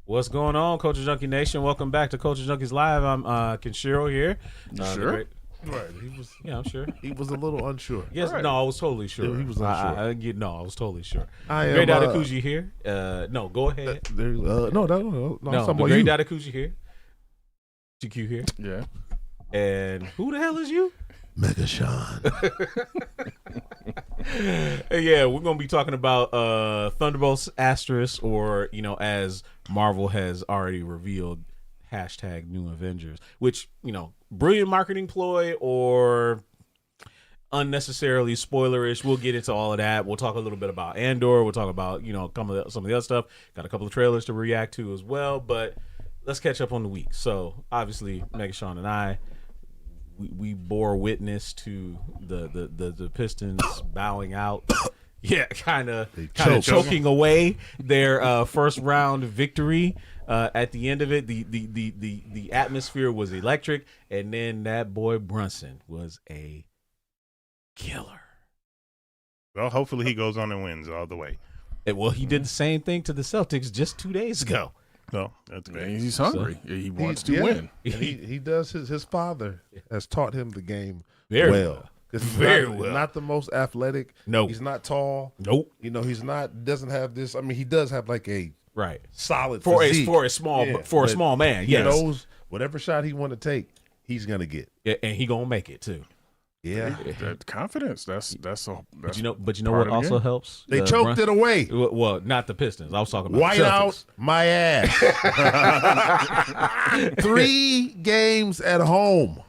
What's going on, Culture Junkie Nation? Welcome back to Culture Junkies Live. I'm Kenshiro here. Sure? Right, he was. Yeah, I'm sure. He was a little unsure. Yes, Right. no, I was totally sure. He was unsure. No, I was totally sure. I am. Great Adakuji here. No, go ahead. No, I'm talking No, about Great you. Adakuji here. GQ here. Yeah. And who the hell is you? Mega Sean. Yeah, we're gonna be talking about Thunderbolts Asterisk, or as Marvel has already revealed, hashtag New Avengers, which brilliant marketing ploy or unnecessarily spoilerish. We'll get into all of that. We'll talk a little bit about Andor. We'll talk about some of the other stuff. Got a couple of trailers to react to as well. But let's catch up on the week. So obviously, Megashawn and I, we bore witness to the Pistons bowing out. Yeah, kind of choking away their first round victory. At the end of it, the atmosphere was electric, and then that boy Brunson was a killer. Well, hopefully he goes on and wins all the way. Well, he did the same thing to the Celtics just 2 days ago. No, that's good. He's hungry. He wants to win. And he does. His father has taught him the game Very well. He's not the most athletic. No, he's not tall. Nope. He's not. Doesn't have this. I mean, he does have like a right solid for physique. a small man. He Yes, knows whatever shot he want to take, he's gonna get. Yeah, and he gonna make it too. Yeah, That confidence. That's but you know what also helps? They choked it away. Well, not the Pistons. I was talking about White the out Celtics. my ass. 3 games at home.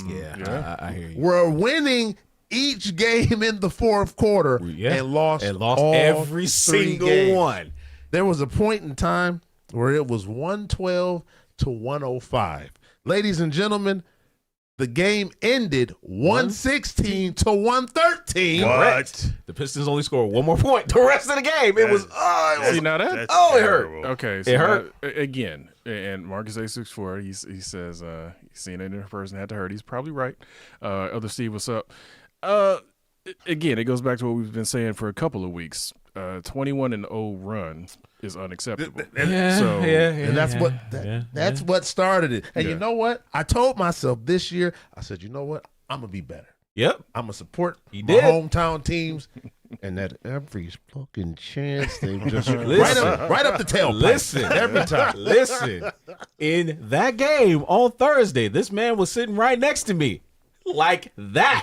Yeah. I hear you. We're winning each game in the fourth quarter and lost all every 3 single games. one. There was a point in time where it was 112 to 105. Ladies and gentlemen, the game ended 116 to 113. Correct. The Pistons only scored one more point the rest of the game. It was See, now that it hurt. okay. So It hurt. Again, and Marcus A64, he says he's seen it in person, had to hurt. He's probably right. Other Steve, what's up? Again, it goes back to what we've been saying for a couple of weeks. 21-0 run is unacceptable. And that's what started it. And you know what? I told myself this year, I said, you know what? I'm gonna be better. Yep. I'm gonna support my did. hometown teams. And that every fucking chance they just Listen. right up the tailpipe. Listen, every time. Listen, in that game on Thursday, this man was sitting right next to me. Like that,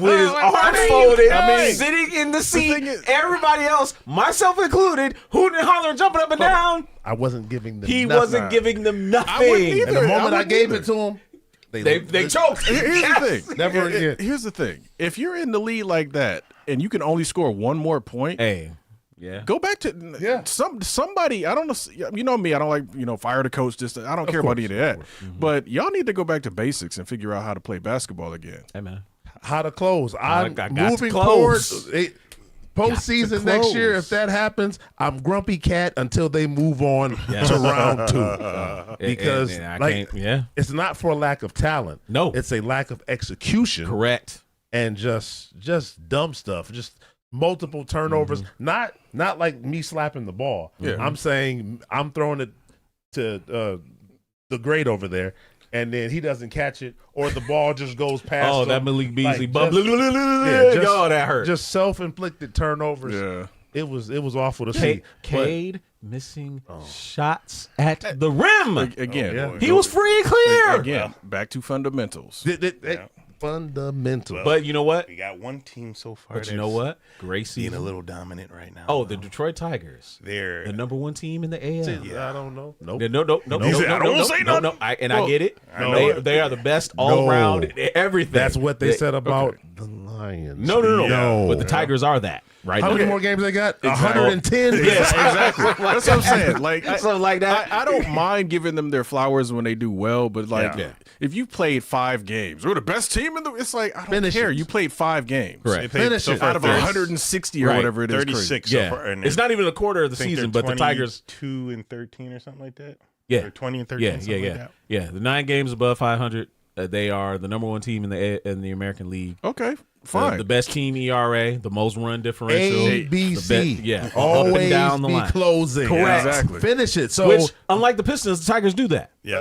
with his arms folded, sitting in the seat. Everybody else, myself included, hooting and hollering, jumping up and down. I wasn't giving them. He nothing. wasn't giving them nothing. I wouldn't either. And the moment I wouldn't gave either. it to them, They choked. Here's the thing. Never again. Here's the thing. If you're in the lead like that and you can only score one more point, Hey, yeah. go back to somebody. I don't know. You know me. I don't like fire the coach. I don't care about any of that. But y'all need to go back to basics and figure out how to play basketball again. Hey man, How to close. I'm got to moving close. forward. Postseason next year, if that happens, I'm grumpy cat until they move on to round 2. Because it's not for a lack of talent. No, it's a lack of execution. Correct. And just dumb stuff. Just multiple turnovers. Not like me slapping the ball. Yeah. I'm saying I'm throwing it to the great over there, and then he doesn't catch it, or the ball just goes past. Oh, him. that Malik Beasley Like, bubble. just- that hurt. Just self-inflicted turnovers. Yeah. It was awful to see. Cade missing shots at the rim. Again, He was free and clear. Again, back to fundamentals. Fundamental. But you know what? We got one team so far. But you know what? Gracie Being a little dominant right now. Oh, the Detroit Tigers. They're the number 1 team in the AL. I don't know. Nope. No. I get it. They are the best all around everything. That's what they said about the Lions. No. But the Tigers are that. Right. How many more games they got? 110. Yes, exactly. That's what I'm saying. Like something like that. I don't mind giving them their flowers when they do well, but if you played 5 games, we're the best team in the. It's like I don't care. You played 5 games. Correct. So out of 160 or whatever it is. 36 yeah. so far. And it's not even a quarter of the season, but the Tigers 2-13 or something like that. Yeah. Or 20-13. Like that. Yeah. The 9 games above 500. They are the number 1 team in the American League. Okay, fine. The best team ERA, the most run differential. ABC. Yeah, up and Always down the be line. closing. Correct. Exactly. Finish it. So, Which, unlike the Pistons, the Tigers do that. Yeah.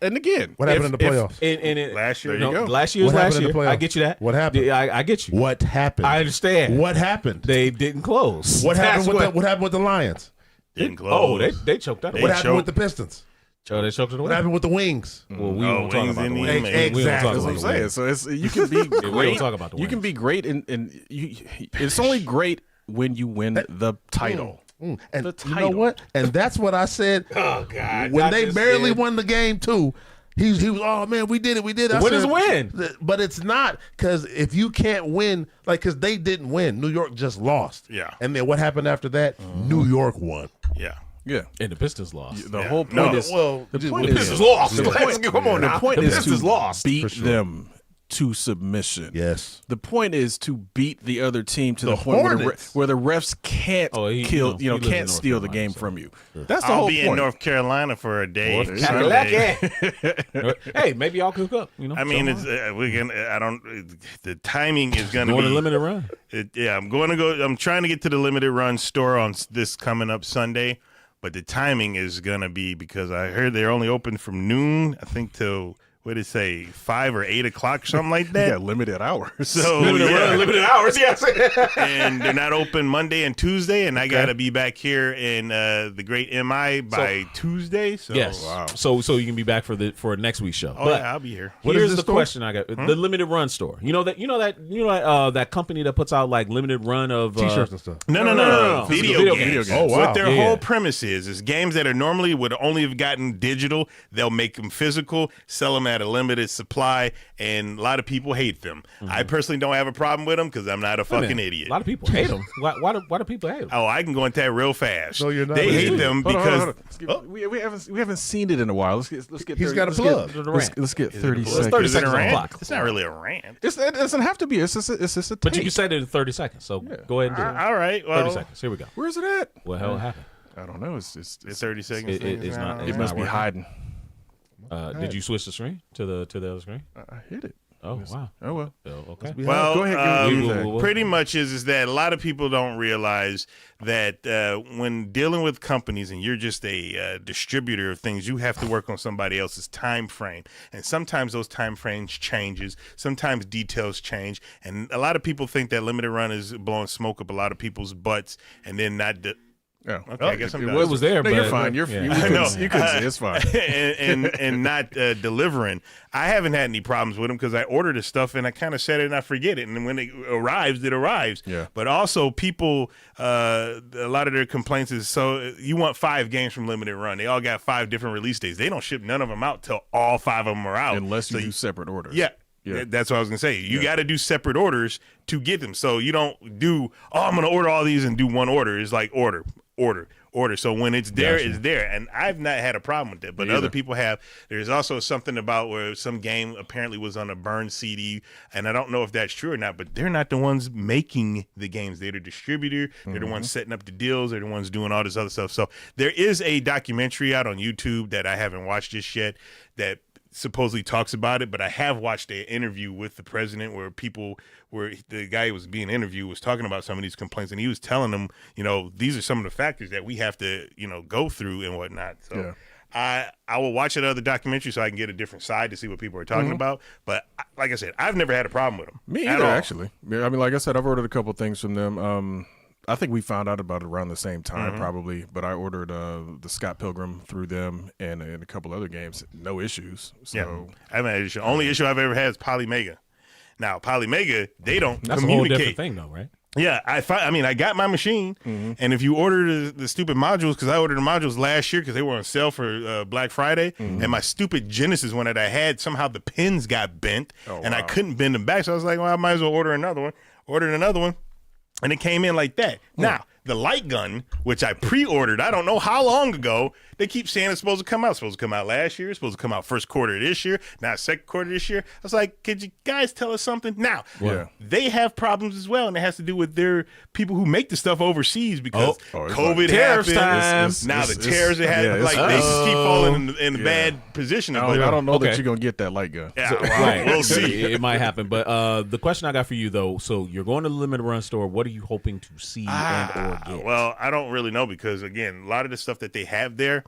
And again, what happened in the playoffs? Last year. There you go. Last year was What last happened in the year. I playoffs? get you that. What happened? I get you. What happened? I understand. What happened? They didn't close. What happened That's with what happened with the Lions? Didn't close. Oh, they choked that. They What away. happened with the Pistons? Oh, they choked it away. What happened with the Wings? Well, we Oh, won't talk wings about in the the wings. end. We won't talk Exactly. about That's the what I'm saying. wings. So you can be We don't great. talk about the You can wings. be great, and it's only great when you win the title. And The you know title. what? And that's what I said Oh God! when I they just barely said- won the game too. He was, oh man, we did it. I Win is said, win. But it's not, because if you can't win, like, because they didn't win, New York just lost. Yeah. And then what happened after that? New York won. Yeah. Yeah. And the Pistons lost. The Yeah. whole point No, is the point The is- Pistons lost. The point, Come on the now. point The is Pistons to lost. beat For sure. them to submission. Yes. The point is to beat the other team to the, The point Hornets. where the refs can't Oh, he- kill, he lives in can't North steal the Carolina, game so- from you. That's the I'll whole be point. in North Carolina for a day. North Sunday. Hey, maybe y'all cook up. You know. I mean, Something. it's we're gonna. I don't. The timing is gonna Going be to limited run. Yeah, I'm going to go. I'm trying to get to the limited run store on this coming up Sunday, but the timing is gonna be, because I heard they're only open from noon, I think, till what did it say, 5 or 8 o'clock, something like You that. got limited hours. So Limited yeah. run, limited hours. Yes. And they're not open Monday and Tuesday, and I got to be back here in the Great MI by Tuesday. So Yes. Wow. So you can be back for next week's show. Oh But yeah, I'll be here. What is here's this the store? question I got: the limited run store. That company that puts out like limited run of T-shirts and stuff. No. Video Video games. Oh, wow. What their Yeah, whole yeah. premise is games that are normally would only have gotten digital, they'll make them physical, sell them at a limited supply, and a lot of people hate them. I personally don't have a problem with them because I'm not a fucking idiot. A lot of people hate them. Why do people hate them? Oh, I can go into that real fast. No, you're not. They Please hate do. them Hold on, because hold on, hold on. We haven't seen it in a while. Let's get. He's 30 got a let's plug. Get, let's get 30 It's seconds. 30 is it a seconds on the rant? clock. It's not really a rant. It doesn't have to be. It's just a But you take. can say it in 30 seconds. So go ahead and do it. All right. Well, 30 seconds. Here we go. Where's it at? What the hell happened? I don't know. It's it's 30 seconds. It's not- it it's must be working. hiding. Did you switch the screen to the other screen? I hit it. Oh wow. Oh well. Oh, okay. Well, Go ahead, give me whoa, that. whoa, whoa. pretty much is that a lot of people don't realize that when dealing with companies and you're just a distributor of things, you have to work on somebody else's time frame, and sometimes those time frames changes. Sometimes details change, and a lot of people think that limited run is blowing smoke up a lot of people's butts, and then not. Oh, Okay, I guess I'm done. It was there, No, but you're fine. yeah. You couldn't say it's fine. and not delivering. I haven't had any problems with them because I order the stuff and I kind of set it and I forget it, and then when it arrives, it arrives. Yeah. But also, people, a lot of their complaints is, so you want 5 games from limited run. They all got 5 different release dates. They don't ship none of them out till all 5 of them are out. Unless you So do separate orders. Yeah. Yeah. That's what I was going to say. You got to do separate orders to get them. So you don't do, I'm going to order all these and do one order. It's like order. So when it's there, it's there. And I've not had a problem with that, but other people have. There's also something about where some game apparently was on a burned CD, and I don't know if that's true or not, but they're not the ones making the games. They're the distributor. They're the ones setting up the deals. They're the ones doing all this other stuff. So there is a documentary out on YouTube that I haven't watched just yet that supposedly talks about it, but I have watched an interview with the president where the guy who was being interviewed was talking about some of these complaints, and he was telling them, these are some of the factors that we have to, go through and whatnot. So I will watch another documentary so I can get a different side to see what people are talking about. But like I said, I've never had a problem with them. Me at either, all. actually. I mean, like I said, I've ordered a couple things from them. I think we found out about it around the same time, probably. But I ordered the Scott Pilgrim through them and a couple other games. No issues. So Yeah, I haven't had an issue. Only issue I've ever had is Polymega. Now, Polymega, they don't That's a whole communicate. different thing, though, right? Yeah, I got my machine, and if you order the stupid modules, because I ordered the modules last year because they were on sale for Black Friday, and my stupid Genesis one that I had, somehow the pins got bent, and I couldn't bend them back, so I was like, well, I might as well order another one. Ordered another one, and it came in like that. Now, The light gun, which I pre-ordered, I don't know how long ago. They keep saying it's supposed to come out. It's supposed to come out last year. It's supposed to come out first quarter of this year. Now second quarter this year. I was like, could you guys tell us something? Now, they have problems as well, and it has to do with their people who make the stuff overseas because COVID happened. Now the tariffs are happening. Like they just keep falling in a bad position. I don't know that you're gonna get that light gun. Yeah, So, right. We'll see. It might happen. But the question I got for you though, so you're going to the limited run store. What are you hoping to see and or get? Well, I don't really know because again, a lot of the stuff that they have there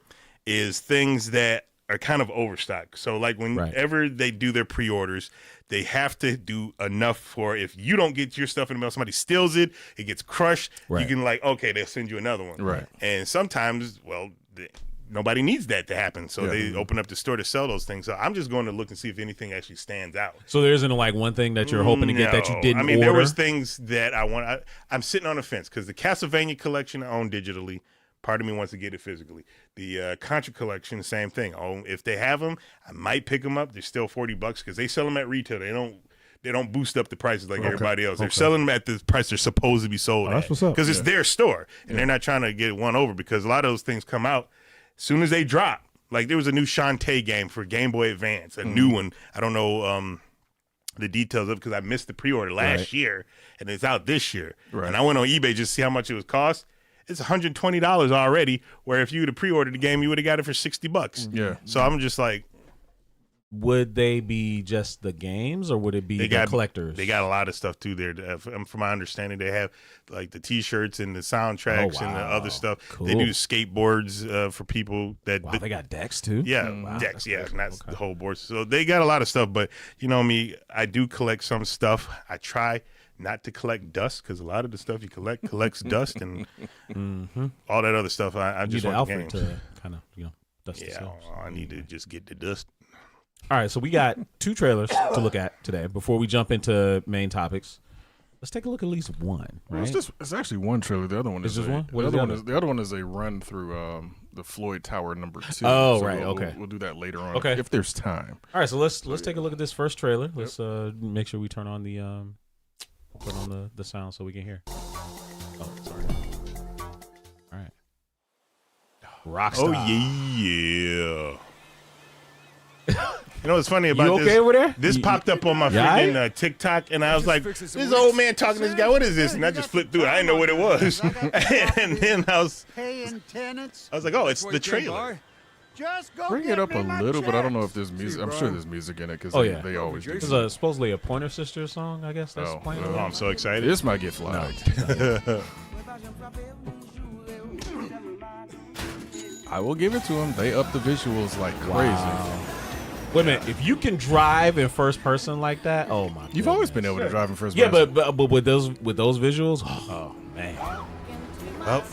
is things that are kind of overstocked. So like whenever they do their pre-orders, they have to do enough for if you don't get your stuff in the mail, somebody steals it, it gets crushed, you can like, okay, they'll send you another one. Right. And sometimes, well, nobody needs that to happen. So they open up the store to sell those things. So I'm just going to look and see if anything actually stands out. So there isn't like one thing that you're hoping to get that you didn't order? There was things that I want. I'm sitting on the fence because the Castlevania collection I own digitally. Part of me wants to get it physically. The Contra collection, same thing. Oh, if they have them, I might pick them up. They're still $40 because they sell them at retail. They don't boost up the prices like everybody else. They're selling them at the price they're supposed to be sold at because it's their store and they're not trying to get one over because a lot of those things come out as soon as they drop. Like there was a new Shantae game for Game Boy Advance, a new one. I don't know the details of it because I missed the pre-order last year and it's out this year. Right. And I went on eBay just to see how much it was cost. It's $120 already, where if you would have pre-ordered the game, you would have got it for $60. Yeah. So I'm just like, would they be just the games, or would it be the collectors? They got a lot of stuff too there. From my understanding, they have like the T-shirts and the soundtracks and the other stuff. Cool. They do skateboards for people that. Wow, they got decks too. Yeah, decks. Yeah, not the whole board. So they got a lot of stuff. But you know me, I do collect some stuff. I try not to collect dust because a lot of the stuff you collect collects dust and all that other stuff. I just want the games to kind of dust. Yeah, I need to just get the dust. All right, so we got 2 trailers to look at today. Before we jump into main topics, let's take a look at least one. Right? It's actually one trailer. The other one is just one. The other one is a run through the Floyd Tower #2. Oh, so right. Okay, we'll do that later on. Okay, if there's time. All right, so let's take a look at this first trailer. Let's make sure we turn on the put on the sound so we can hear. Oh, sorry. All right. Rockstar. Oh yeah. You know what's funny about this? You okay over there? This popped up on my freaking TikTok, and I was like, "This old man talking to this guy. What is this?" And I just flipped through it. I didn't know what it was, and then I was like, "Oh, it's the trailer." Bring it up a little, but I don't know if there's music. I'm sure there's music in it because they always do. This is supposedly a Pointer Sisters song, I guess. That's playing. Oh, I'm so excited. This might get flagged. I will give it to them. They up the visuals like crazy. Wait a minute. If you can drive in first person like that, oh my! You've always been able to drive in first person. Yeah, but with those visuals, oh man. Well,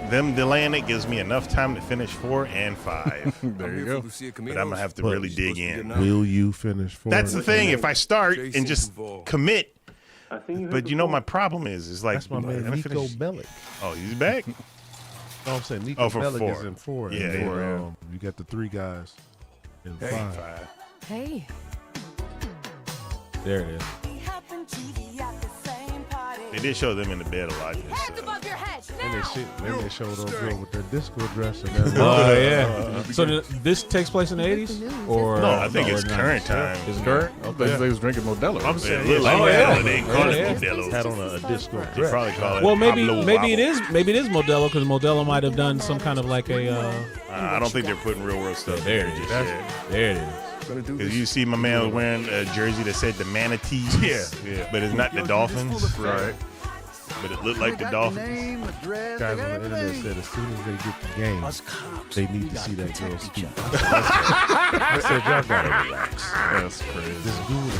them delaying it gives me enough time to finish 4 and 5. There you go. But I'm gonna have to really dig in. Will you finish 4? That's the thing. If I start and just commit, but you know my problem is like that's my man Nico Bellic. Oh, he's back. No, I'm saying Nico for Bellic 4. is in 4. Yeah, and you got the 3 guys in 5. Hey. There it is. They did show them in the bed a lot. And they showed those girl with their disco dress and that. Oh yeah. So this takes place in the 80s, or no? I think it's current time. Is it current? Okay. They was drinking Modelo. I'm saying, they didn't call it Modelo. Had on a disco They dress. probably call it. Well, maybe it is Modelo because Modelo might have done some kind of like a. I don't think they're putting real world stuff. There it is. There it is. Because you see my man was wearing a jersey that said the manatees. Yeah. But it's not the Dolphins. Right. But it looked like the Dolphins. Guys on the internet said as soon as they get the game, they need to see that girl's feet. I said, y'all gotta relax. That's crazy. This dude,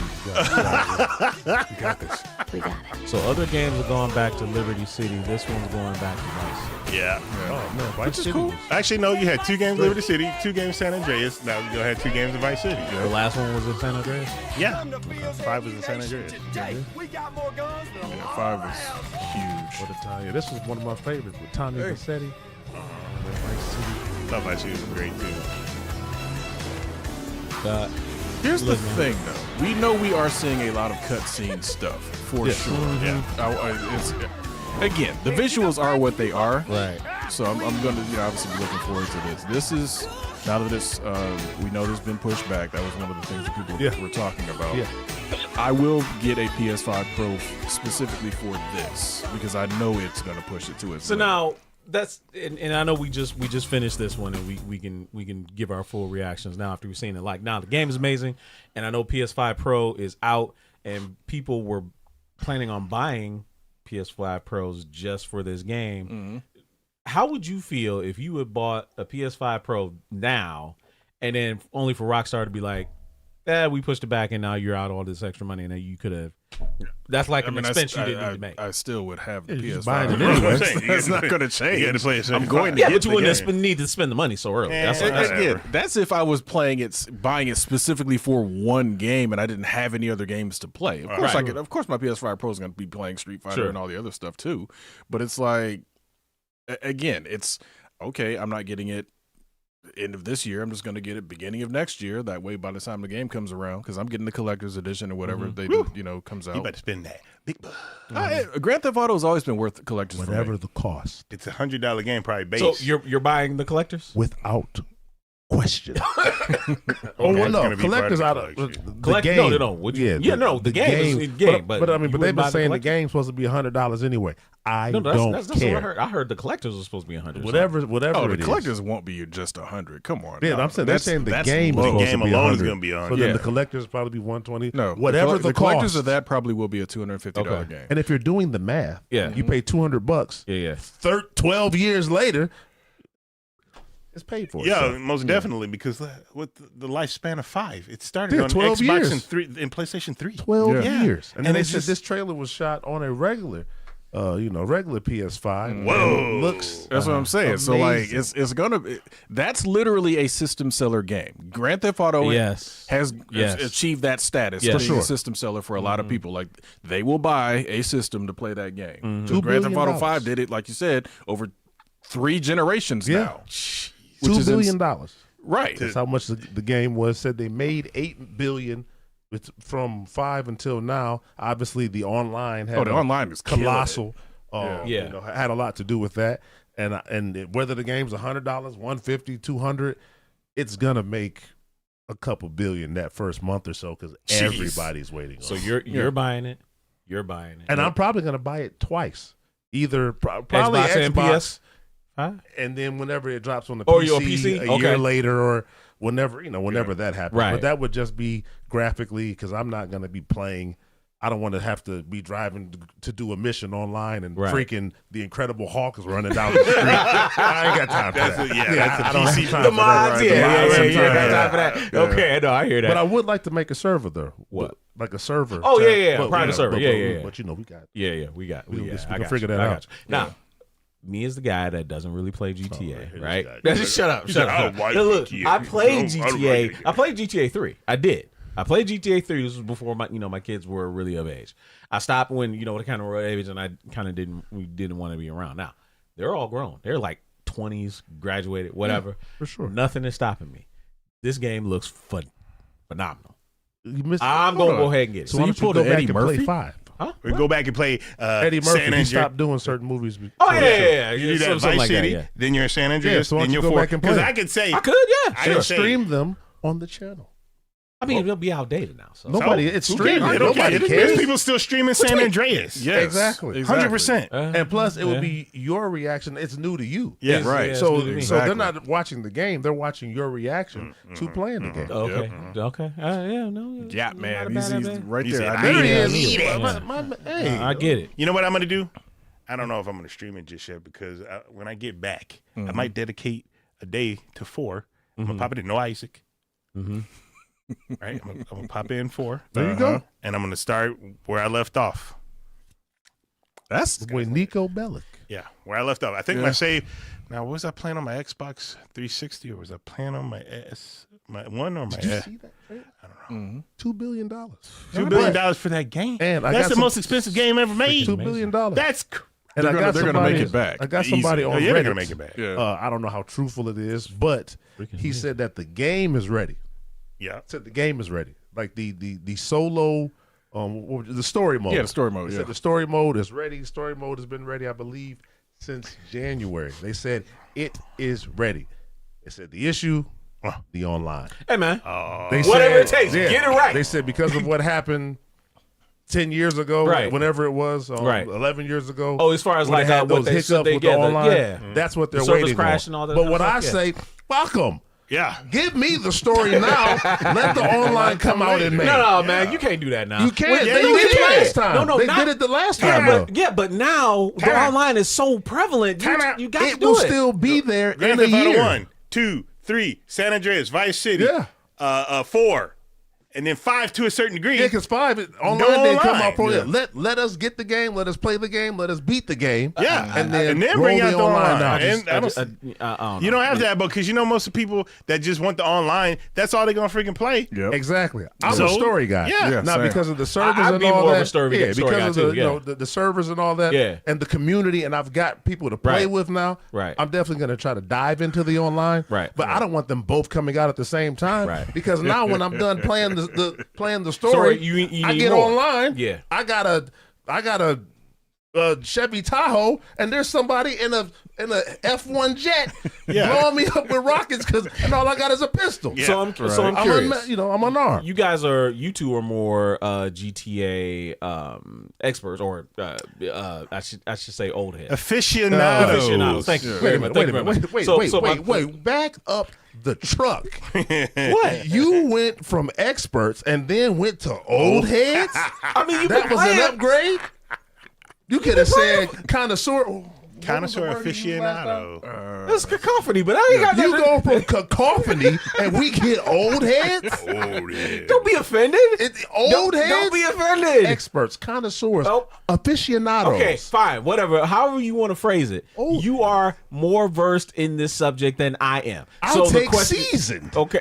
we got this. We got it. So other games are going back to Liberty City. This one's going back to Vice City. Yeah. Oh man, Vice Which is City cool. was- Actually, no, you had 2 games Liberty City, 2 games San Andreas. Now you're going to have 2 games in Vice City. The last one was in San Andreas. Yeah. 5 was in San Andreas. Yeah, 5 is huge. What a time. Yeah, this was one of my favorites with Tommy Vassetti. Vice City. I thought Vice City was great, too. Here's the thing, though. We know we are seeing a lot of cutscene stuff for sure. Yeah. again, the visuals are what they are. Right. So I'm going to, obviously be looking forward to this. This is, now that it's, we know there's been pushback. That was one of the things that people were talking about. Yeah. I will get a PS5 Pro specifically for this because I know it's going to push it to its limit. Now that's and I know we just finished this one and we can give our full reactions now after we've seen it. Like now the game is amazing, and I know PS5 Pro is out and people were planning on buying PS5 Pros just for this game. Mm-hmm. How would you feel if you had bought a PS5 Pro now and then only for Rockstar to be like, we pushed it back and now you're out all this extra money and then you could have. That's like an expense you didn't need to make. I still would have the you're PS5. buying it anyway. That's not going to change. You got to play it. I'm going to Yeah, get but you the wouldn't game. need to spend the money so early. That's Again, that's if I was buying it specifically for one game and I didn't have any other games to play. Of course, Of course, my PS5 Pro is going to be playing Street Fighter and all the other stuff too. But it's like, again, it's okay. I'm not getting it end of this year. I'm just going to get it beginning of next year. That way, by the time the game comes around, because I'm getting the collector's edition or whatever they do, comes out. You better spend that big buck. Grand Theft Auto has always been worth collector's. Whatever the cost, It's $100 game, probably base. So you're buying the collectors? without question. Okay, well, it's no, gonna be collectors part out of of the the Collect- game. no. Would you? No, the game is game, but I mean, you but wouldn't they've buy been the saying the collectors? game's supposed to be $100 anyway. I No, don't that's care. what I heard. I heard the collectors are supposed to be 100. Whatever Oh, the it is. collectors won't be just 100. Come on. Yeah, no. I'm saying they're saying the that's game is low. supposed game to be alone 100. is gonna be 100. So then Yeah. the collectors probably be 120. No, whatever the collectors cost. of that probably will be a $250 Okay. game. And if you're doing the math, Yeah. you pay $200. Yeah. 12 years later, it's paid for. Yeah, itself. most definitely, because with the lifespan of 5, it started Yeah, on 12 Xbox years. and PlayStation 3. 12 Yeah. years. And And then it's just- this trailer was shot on a regular PS5. Whoa. And it looks That's what I'm saying. So like, amazing. it's gonna. That's literally a system seller game. Grand Theft Auto Yes. has Yes. achieved that status Yes. of For being a sure. system seller for a lot of people. Like they will buy a system to play that game. So $2 Grand Theft Auto billion. 5 did it, like you said, over 3 generations Yeah. now. $2 billion. Right. That's how much the game was. Said they made $8 billion from 5 until now. Obviously, the online had The online is killing it. colossal. Yeah. Had a lot to do with that. And whether the game's $100, $150, $200, it's gonna make a couple billion that first month or so because Jeez. everybody's waiting. So on it. you're buying it. You're buying it. And I'm probably gonna buy it twice. Either probably Xbox and PS. and then whenever it drops on the Oh, PC, your PC? a Okay. year later, or whenever that happens. Right. But that would just be graphically because I'm not going to be playing. I don't want to have to be driving to do a mission online and Right. freaking the Incredible Hulk is running down the street. I ain't got time for That's that. a- yeah, that's a I don't have PC. time The for that. mods, The mods and got time for that. Okay, no, I hear that. But I would like to make a server though. What? Like a server. Oh, yeah, But, private server. but- Yeah, but- yeah, yeah. But we got. we got. We I can got figure you. that I got out. you. Now, me as the guy that doesn't really play GTA, right, here right? this guy. Shut up. said, "I don't like Now, look, GTA. I played I don't GTA. like I played GTA 3. I did. I played GTA 3. This was before my kids were really of age. I stopped when they kind of were of age, and I kind of didn't want to be around. Now they're all grown. They're like 20s, graduated, whatever. For sure. Nothing is stopping me. This game looks phenomenal. You missed. I'm Hold gonna go on. ahead and get it. So you why don't pulled go an back Eddie and play Murphy? 5? Huh? We go back and play Eddie Murphy. San He Andreas. stopped doing certain movies. Oh yeah. You do that Something Vice like that, City, yeah. then you're in San Andreas, so why then don't you you're go back and play Because it? I could say I could, yeah. I Sure. could say Stream them on the channel. I mean, it'll be outdated now. So. Nobody, it's who streaming. cares? Nobody There's cares. people still streaming San Andreas. Yes, Exactly. 100%. And plus, it yeah. would be your reaction. It's new to you. Yeah, right. it's So, new to me. so they're Exactly. not watching the game. They're watching your reaction to playing the game. Okay. Okay. Yeah. No. Yeah, not man. a He's bad idea. right He there. said, I "I knew need it. it." Need it. Hey, I get it. You know what I'm going to do? I don't know if I'm going to stream it just yet because when I get back, I might dedicate a day to 4. I'm going to pop it in. No Isaac. Right? I'm going to pop in 4. There you go. And I'm going to start where I left off. That's With Nico Bellic. Yeah, where I left off. I think Yeah. my save. Now, was I playing on my Xbox 360 or was I playing on my my one or my Did you S? see that? Trade? I don't know. $2 billion. $2 billion for that game. And I That's got the some- most expensive game ever made. $2 billion. That's And I got they're gonna somebody, make it back. I got somebody easy. on Oh, yeah, Reddit. they're gonna make it back. Yeah. I don't know how truthful it is, but he said that the game is ready. Yeah. Said the game is ready. Like the solo the story mode. Yeah, the story mode. They Yeah. said the story mode is ready. Story mode has been ready, I believe, since January. They said it is ready. They said the issue, the online. Hey man, They whatever said- it takes, get it right. They said because of what happened 10 years ago, Right. whenever it was, Right. 11 years ago. Oh, as far as when like they had what those they hiccups said with the online, yeah. that's what they're The service waiting crash on. and all that But kind what of I stuff, say, welcome. Yeah. Give me the story now. Let the online come out in May. No, man, you can't do that now. You can't. Well, They no, did you it can't. last time. No, they not- did it the last Yeah, time. though. but now the Time out. online is so prevalent. Time out. You got to It do will it. still be there Grand in a Theft Auto year. 1, 2, 3, San Andreas, Vice City. Yeah. 4, and then 5 to a certain degree. Yeah, because 5 online didn't come out for Yeah. it. Let us get the game. Let us play the game. Let us beat the game. Yeah, and then bring roll out the the online online. out. And I don't don't you know. don't have that, because you know most of the people that just want the online, that's all they're gonna freaking play. Yep. Exactly. I'm So, a story guy. yeah. Not same. because of the servers I'd and be all more of that. a story guy because guy of too, the, yeah. you know, the servers and all that. Yeah. And the community, and I've got people to play Right. with now. Right. I'm definitely going to try to dive into the online. Right. But I don't want them both coming out at the same time. Right. Because now when I'm done playing the story, Story, you I need get more. online. Yeah. I got a Chevy Tahoe, and there's somebody in a F1 jet blowing me up with rockets and all I got is a pistol. Yeah. So I'm I'm curious. I'm unarmed. You two are more GTA experts, or I should say old heads. Aficionados. Aficionados. Thank you very much. Thank you very much. Wait. Back up the truck. What? You went from experts and then went to old heads? I mean, That was an upgrade? You could have said connoisseur. Connoisseur aficionado. It's cacophony, but I ain't got You nothing. go from cacophony and we get old heads? Don't be offended. Old heads? Don't be offended. Experts, connoisseurs, Oh. aficionados. Okay, fine, whatever. However you want to phrase it. Oh. You are more versed in this subject than I am. I'll so the take question, seasoned. Okay.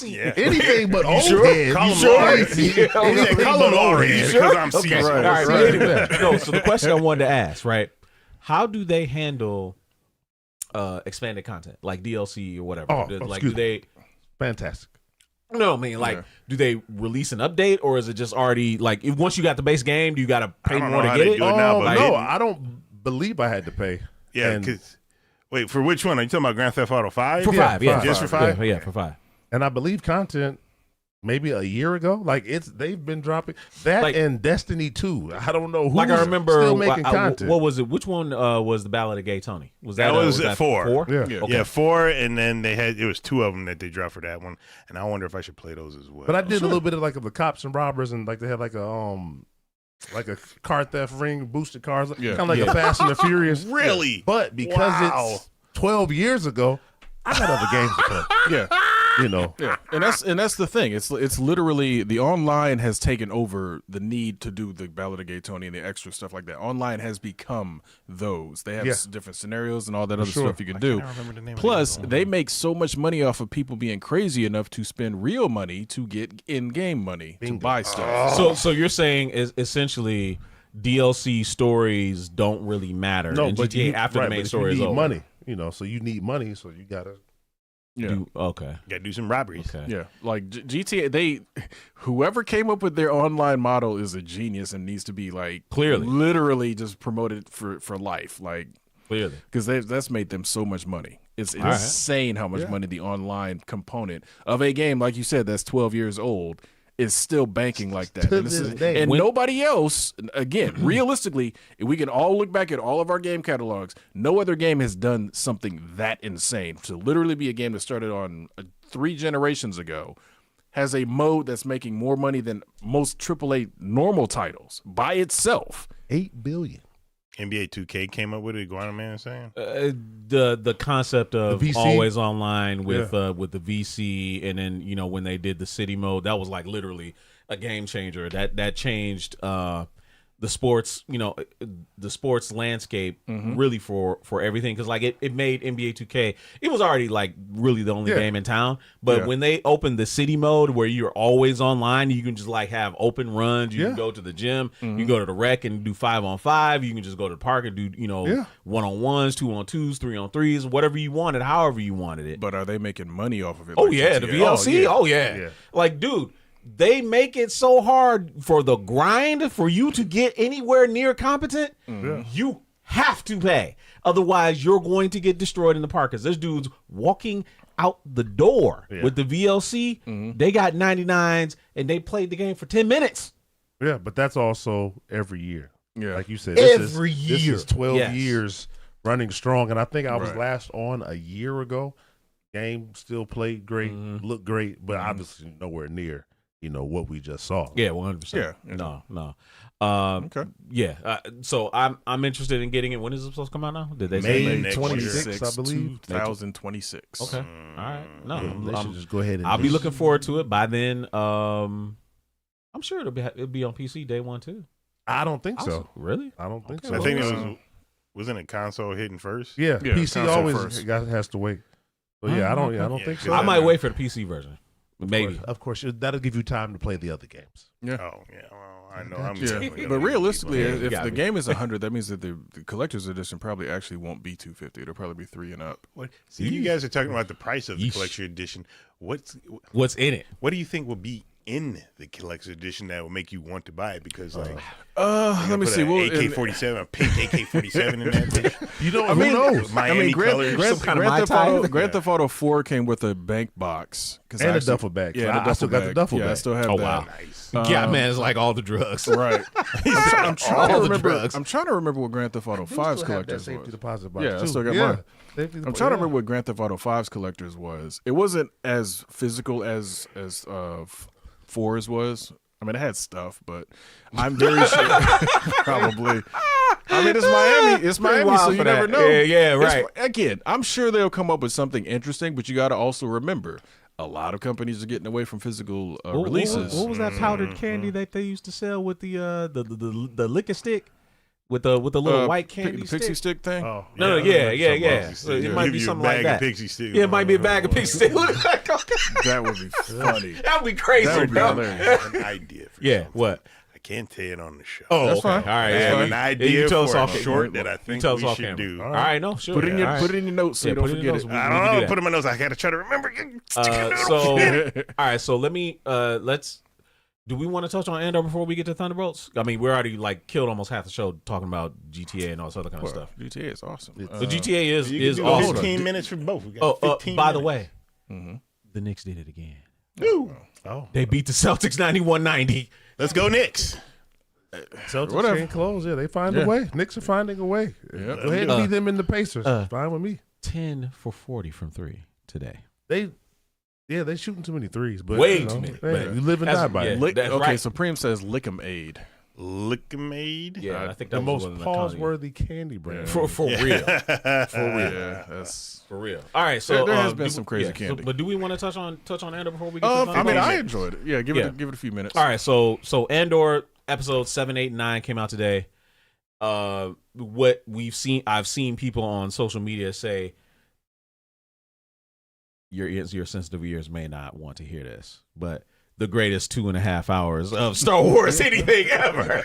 Yeah. Anything but old sure? heads. Call You them sure? old Anything- heads. Yeah, anything Call but them old already, heads. because I'm Okay. seasoned. All right. Right. Anyway, no. So the question I wanted to ask, right? How do they handle expanded content like DLC or whatever? Oh, like, excuse do they? Fantastic. No, I mean, like, Yeah. do they release an update, or is it just already like once you got the base game, do you got to pay don't more know to how get they it? do it now, but no, it- I don't believe I had to pay. Yeah, And- because wait, for which one? Are you talking about Grand Theft Auto 5? For Yeah, five, yeah, Just for 5? yeah, for 5. And I believe content maybe a year ago. Like they've been dropping that Like- and Destiny 2. I don't know who's Like I remember, still making content. what was it? Which one was the Ballad of Gay Tony? Was That that was that at 4. 4? Yeah. Yeah. Okay. Yeah, 4, and then it was 2 of them that they dropped for that one, and I wonder if I should play those as well. But I did a little bit of like of the cops and robbers, and like they had like a car theft ring, boosted cars, Yeah. kind of like Yeah. a Fast and the Furious. Really? But because Wow. it's 12 years ago, I got other games to play. Yeah. You know, Yeah, and that's the thing. It's literally the online has taken over the need to do the Ballad of Gay Tony and the extra stuff like that. Online has become those. They have Yeah. different scenarios and all that other sure. stuff you can do. can't remember the name of Plus, the they make so much money off of people being crazy enough to spend real money to get in-game money to buy stuff. So you're saying is essentially DLC stories don't really matter in but GTA after the main but story you is need over. money. You know, so you need money, so you gotta. Yeah. Okay. Got to do some robberies. Okay. Yeah, like GTA, whoever came up with their online model is a genius and needs to be like Clearly. literally just promoted for life, like Clearly. because that's made them so much money. It's right. insane how much money the online component of a game, like you said, that's 12 years old, is still banking like that. To And, this day. and nobody else, again, realistically, if we can all look back at all of our game catalogs, no other game has done something that insane. To literally be a game that started on 3 generations ago, has a mode that's making more money than most AAA normal titles by itself. $8 billion. NBA 2K came up with it. Iguana Man saying The concept of The VC? always online with the VC, and then when they did the city mode, that was like literally a game changer. That changed the sports the sports landscape really for everything, because like it made NBA 2K, it was already like really the only Yeah. game in town, but Yeah. when they opened the city mode where you're always online, you can just like have open runs, you can Yeah. go to the gym, you can go to the rec and do 5-on-5, you can just go to the park and do Yeah. 1-on-1s, 2-on-2s, 3-on-3s, whatever you wanted, however you wanted it. But are they making money off of it? Oh like yeah, GTA? the VLC. yeah. Oh yeah. Yeah. Like, dude, they make it so hard for the grind for you to get anywhere near competent, you have to pay. Otherwise, you're going to get destroyed in the park. Because there's dudes walking out the door with the VLC. They got 99s, and they played the game for 10 minutes. Yeah, but that's also every year. Yeah. Like you said, This is 12 Yes. years running strong. And I think I was last on a year ago. Game still played great, looked great, but obviously nowhere near, what we just saw. Yeah, 100%. Yeah. No. Okay. Yeah. So I'm interested in getting it. When is it supposed to come out now? Did they May say? next 26th, I believe. 2026. Okay. All right. No, They should just go ahead and I'll be looking forward to it. By then, I'm sure it'll be on PC day one too. I don't think so. Really? I don't think Okay. so. I think it wasn't it console hitting first? Yeah, Yeah, PC console always first. has to wait. So yeah, I don't think so. I might wait for the PC version. Maybe. Of course, that'll give you time to play the other games. Yeah. Oh yeah, well, I know. I'm Yeah, definitely gonna but be realistically, Yeah, if got the me. game is 100, that means that the collector's edition probably actually won't be 250. It'll probably be 3 and up. What? See, you guys are talking about the price of the Yeesh. collector's edition. What's in it? What do you think will be in the collector's edition that will make you want to buy it? Because like, Let me see. AK-47, a pink AK-47 in that bitch. Who knows? Miami colors. Some kind of Mai Tai? Grand Theft Auto 4 came with a bank box And a duffel bag. Yeah, I still got the duffel Yeah, I bag. still have Oh, that. wow. Nice. Yeah, man, it's like all the drugs. Right. I'm trying All to the remember. drugs. I'm trying to remember what Grand Theft Auto I do 5's still have that collectors safety was. deposit box Yeah, I too. still got mine. Safety I'm deposit, trying to remember what Grand Theft Auto 5's collectors was. It wasn't as physical as 4's was. I mean, it had stuff, but I'm very sure probably. I mean, it's Miami. It's Pretty Miami, wild so for you that. never know. Yeah, It's- right. Again, I'm sure they'll come up with something interesting, but you got to also remember, a lot of companies are getting away from physical releases. What was that powdered candy that they used to sell with the lick stick? With the little white candy the pixie stick? thing. Oh, No, yeah. So It might give be you a something bag like that. of pixie sticks. Yeah, it might be a bag of pixie stick. Look at that. That would be funny. That would be crazy, That would be bro. hilarious. I have an idea for Yeah, something. what? I can't tell it on the show. Oh, That's okay. fine. All right, I yeah. have you- an yeah, idea you tell us for a off camera. short that I You think tell us we off should camera. do. All right, no, sure. Put it in your All right. put it in your notes so you don't put it in forget those- it. we I can don't do know. that. Put them in those. I gotta try to remember. All right, so let me let's. Do we want to touch on Andor before we get to Thunderbolts? I mean, we're already like killed almost half the show talking about GTA and all this other kind of stuff. GTA is awesome. The GTA is You can do awesome. 15 minutes for both. We got Oh, 15 by the minutes. way, the Knicks did it again. Oh, They beat the Celtics 91-90. Let's go Knicks. Celtics Whatever. can't close. Yeah, they find Yeah. a way. Knicks are finding a way. Yep. Go ahead and beat them in the Pacers. Fine with me. 10 for 40 from 3 today. They shooting too many threes. But Way you know, too many. hey, But you live and that's- die by yeah. it. That's Okay, right. Supreme says Lick'em Aid. Lickmade. Yeah, I think that The was most one of the pause-worthy candy brand. For real. For real. Yeah, that's. For real. All right, so There has been do- some crazy so- candy. but do we want to touch on Andor before we get to I Thunderbolts? mean, I enjoyed it. Yeah, give Yeah. it a few minutes. All right, so Andor episode 7, 8, and 9 came out today. What I've seen people on social media say, your sensitive ears may not want to hear this, but the greatest 2.5 hours of Star Wars anything ever.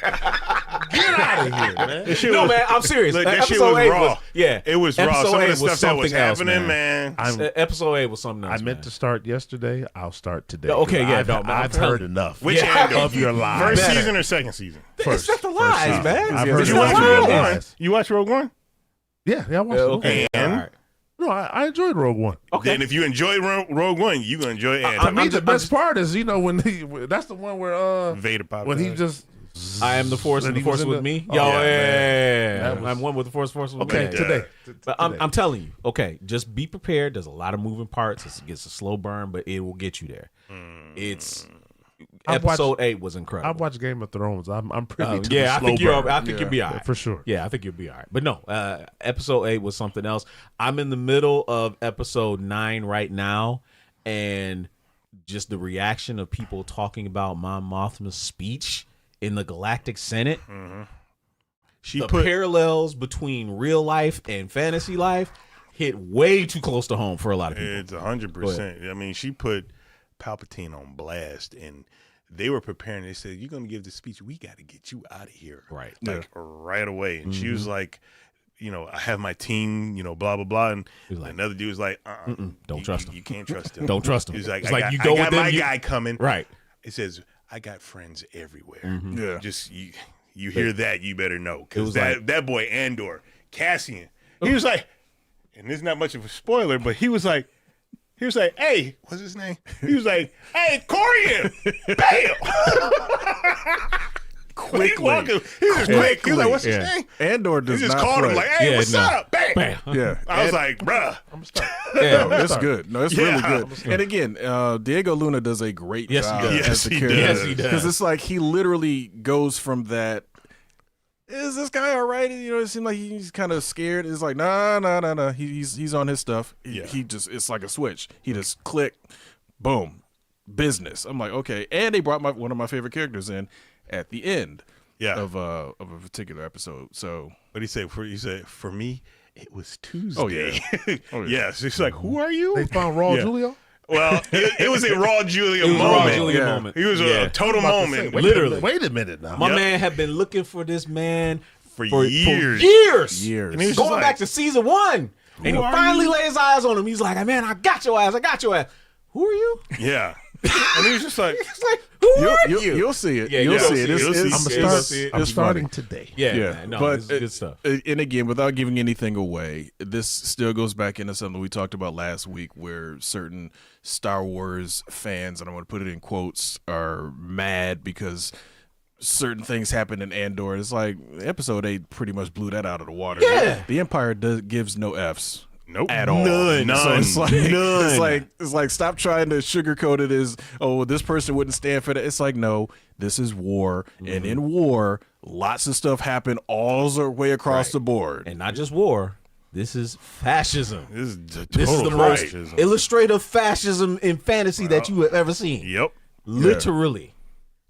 Get out of here, man. No, man, I'm serious. Look, that shit Episode was 8 raw. yeah, It was raw. Episode Some of 8 the was stuff that was something else, happening, man. Episode 8 was something else. I meant to start yesterday. I'll start today. Okay, yeah, I've, no, man, I'm I've telling heard you. enough. Which Yeah. Andor? Of your lies. First Better. season or second season? It's not the lies, season. man. I've It's heard Did you not watch the Rogue lies. One? You watch Rogue One? Yeah, I watched it. Okay, And? all right. No, I enjoyed Rogue One. Okay. Then if you enjoy Rogue One, you gonna enjoy To Andor. me, the best part is, when that's the one where Vader popped when he out. just I am the Force, and When the he Force was in with the- me. Oh, Yo, yeah, yeah. That was- I'm one with the Force with okay me. today. But I'm telling you, okay, just be prepared. There's a lot of moving parts. It's a slow burn, but it will get you there. It's I've episode 8 was incredible. I've watched Game of Thrones. I'm privy to yeah, the I slow think burn. you'll be all right for sure. Yeah, I think you'll be all right. But no, episode 8 was something else. I'm in the middle of episode 9 right now, and just the reaction of people talking about Mon Mothma's speech in the Galactic Senate. She The put parallels between real life and fantasy life hit way too close to home for a lot of people. it's 100%. I mean, she put Palpatine on blast, and they were preparing. They said, "You're gonna give the speech. We got to get you out of here, Right. Like right away." And she was like, I have my team, blah blah blah. And He was like, another dude was like, don't trust him. You can't trust him. Don't trust him. He's like, It's I like got, you go I got with them, my you- guy coming. Right. It says, "I got friends everywhere." Mm-hmm. Yeah. Just you hear that, you better know, It because was that boy Andor, Cassian, he was like, and this is not much of a spoiler, but he was like, "Hey, what's his name?" He was like, "Hey, Corian, bam!" Quickly. He was just quick. He was like, "What's his name?" Andor He does just not called play. him like, "Hey, what's up?" Bam. Bam. Yeah. I was like, "Bruh." I'm start. Yeah. No, it's good. No, it's really Yeah. good. And again, Diego Luna does a great Yes, he job does. as Yes, the he character. does. Yes, he does. Because it's like he literally goes from that. Is this guy all right? You know, it seems like he's kind of scared. It's like, nah. He's on his stuff. Yeah. He just, it's like a switch. He just click, boom, business. I'm like, okay. And they brought one of my favorite characters in at the end of a particular episode. So What he said? For me, it was Tuesday. Oh, yeah. Oh, yeah. Yes. It's like, who are you? They found Raw Yeah. Julio. Well, it was a Raw Julia It was a moment. Raw Julia Yeah. moment. He was Yeah. a total I'm about to moment. say, Literally. Wait a minute now. My Yep. man had been looking for this man For for years. years. Years. he was Going just back like, to season 1. And he are finally you? lays eyes on him. He's like, man, I got your ass. Who are you? Yeah. And he was just like, It's like, who are you? You'll see it. Yeah, you'll you'll see see it. it. It's- You'll see it's- it. it's- You'll see it. I'm it's starting funny. today. Yeah, Yeah, man, no, but it's good stuff. And again, without giving anything away, this still goes back into something we talked about last week, where certain Star Wars fans, and I'm going to put it in quotes, are mad because certain things happened in Andor. It's like Episode 8 pretty much blew that out of the water. Yeah. The Empire gives no Fs. nope. At all. None. So it's like None. it's like stop trying to sugarcoat it as, oh, this person wouldn't stand for that. It's like, no, this is war, and in war, lots of stuff happen all the way across the board. And not just war. This is fascism. This is the This is total the most fascism. illustrative fascism in fantasy that you have ever seen. Yep. Literally.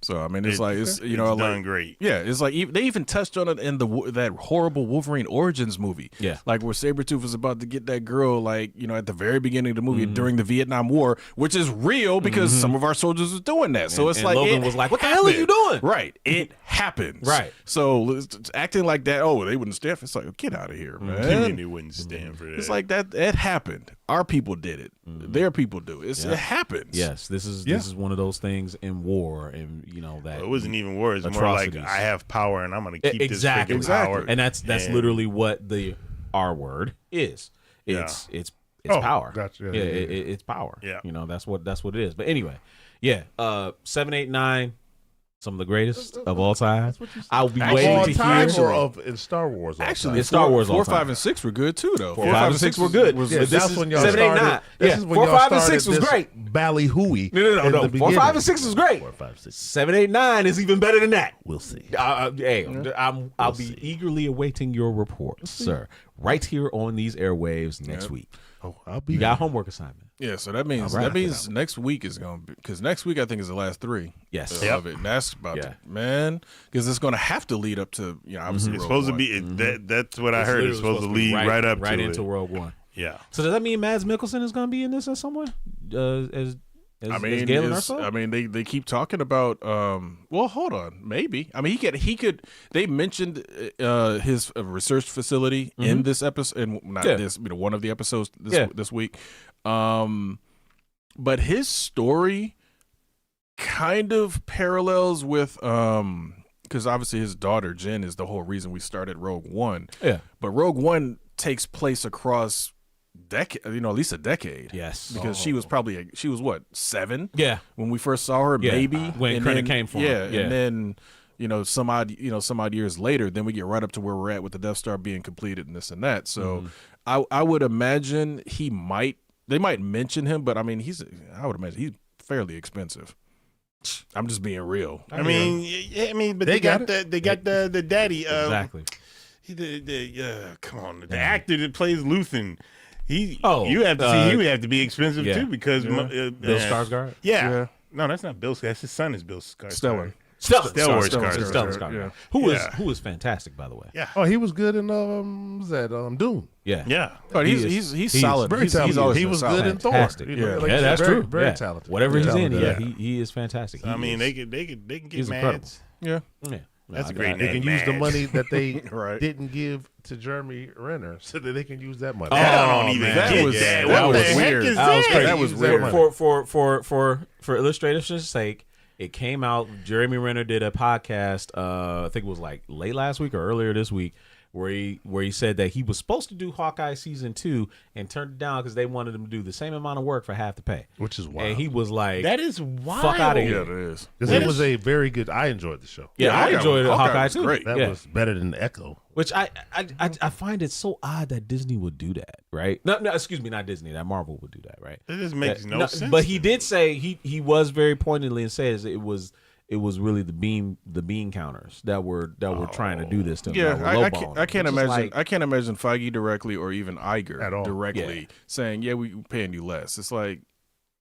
So I mean, it's like it's It's like done great. Yeah, it's like they even touched on it in that horrible Wolverine Origins movie. Yeah. Like where Sabretooth was about to get that girl, like, you know, at the very beginning of the movie during the Vietnam War, which is real because some of our soldiers are doing that. So it's And like Logan it was like, what the hell are you doing? Right. It happens. Right. So it's acting like that, oh, they wouldn't stand for it's like, get out of here, man. Opinion, it wouldn't stand for that. It's like that it happened. Our people did it. Their people do it. It happens. Yes, this is one of those things in war, and you know that It wasn't even war. It's more like, atrocities. I have power and I'm going to keep exactly, this freaking power. and that's And- literally what the R word is. It's Oh, power. gotcha. Yeah, Yeah, it's power. Yeah. You know, that's what it is. But anyway, yeah, 7, 8, 9, some of the greatest of all time. I'll be All waiting to time hear. or of in Star Wars? all Actually, time? It's Star Wars all 4, time. 5, and 6 were good too, though. 4, 5, and 6 were good. Was, Yeah, This that's is when y'all 7, 8, 9. started. This Yeah, is when 4, y'all 5, and started 6 was this great. Ballyhooey. No. in the 4, 5, beginning. and 6 is great. 4, 5, 6. 7, 8, 9 is even better than that. We'll see. Hey, I'll be eagerly awaiting your report, sir, right here on these airwaves next week. Oh, I'll be. You got a homework assignment. Yeah, so that means All right. next week is going to be, because next week I think is the last 3. Yes. Of it. And that's about to, man, because it's going to have to lead up to, you know, obviously It's Rogue supposed to One. be that's what I heard. It's supposed to lead right up to into it. Rogue One. Yeah. So does that mean Mads Mikkelsen is going to be in this as someone? As I Galen mean, Erso? I mean, they keep talking about. Well, hold on, maybe. I mean, he could. They mentioned his research facility in this episode, and not this, you know, one of the episodes this week. But his story kind of parallels with because obviously his daughter Jen is the whole reason we started Rogue One. Yeah. But Rogue One takes place across decade, you know, at least a decade. Yes. Because she was probably she was what, 7? Yeah. When we first saw her, Yeah. maybe When and Krennic then- came for yeah, her. Yeah. and then some odd years later, then we get right up to where we're at with the Death Star being completed and this and that. So I would imagine they might mention him, but I mean I would imagine he's fairly expensive. I'm just being real. I mean, but they got the daddy. Exactly. Come on, the actor that plays Luthen. You have to see, he would have to be expensive too because Bill Skarsgård. Yeah. No, that's not Bill Skarsgård. His son is Bill Skarsgård. Stellan Skarsgård. Skarsgård. Yeah. Who is fantastic, by the way. Yeah. Oh, he was good in Dune. Yeah. Yeah. But he's solid. Very talented. He's always He been was solid. good in Thor. Fantastic. You know, Yeah. like Yeah, you that's said, true. Very Yeah. talented. Whatever Very he's in, talented. he is fantastic. I mean, he they can get he's incredible. mad. Yeah. yeah. That's a I- great I- They name. can use the Mads. money that they Right. didn't give to Jeremy Renner, so that they can use that money. I don't even man. get That was- that. that What was the heck weird. is That was that? crazy. That was Use weird. money. For illustration's sake, It came out. Jeremy Renner did a podcast. I think it was like late last week or earlier this week, where he said that he was supposed to do Hawkeye season 2 and turned it down because they wanted him to do the same amount of work for half the pay. Which is wild. And he was like, That is wild. "Fuck out of here!" Yeah, it is. Because it was a very good. I enjoyed the show. Yeah, I enjoyed Hawkeye was too. great. That was better than Echo. Which I find it so odd that Disney would do that, right? No, excuse me, not Disney. That Marvel would do that, right? It just makes no sense. But he did say he was very pointedly and says it was really the bean counters that were trying to do this to him. Yeah, I can't imagine. I can't imagine Feige directly or even Iger At all. directly saying, "Yeah, we paying you less." It's like,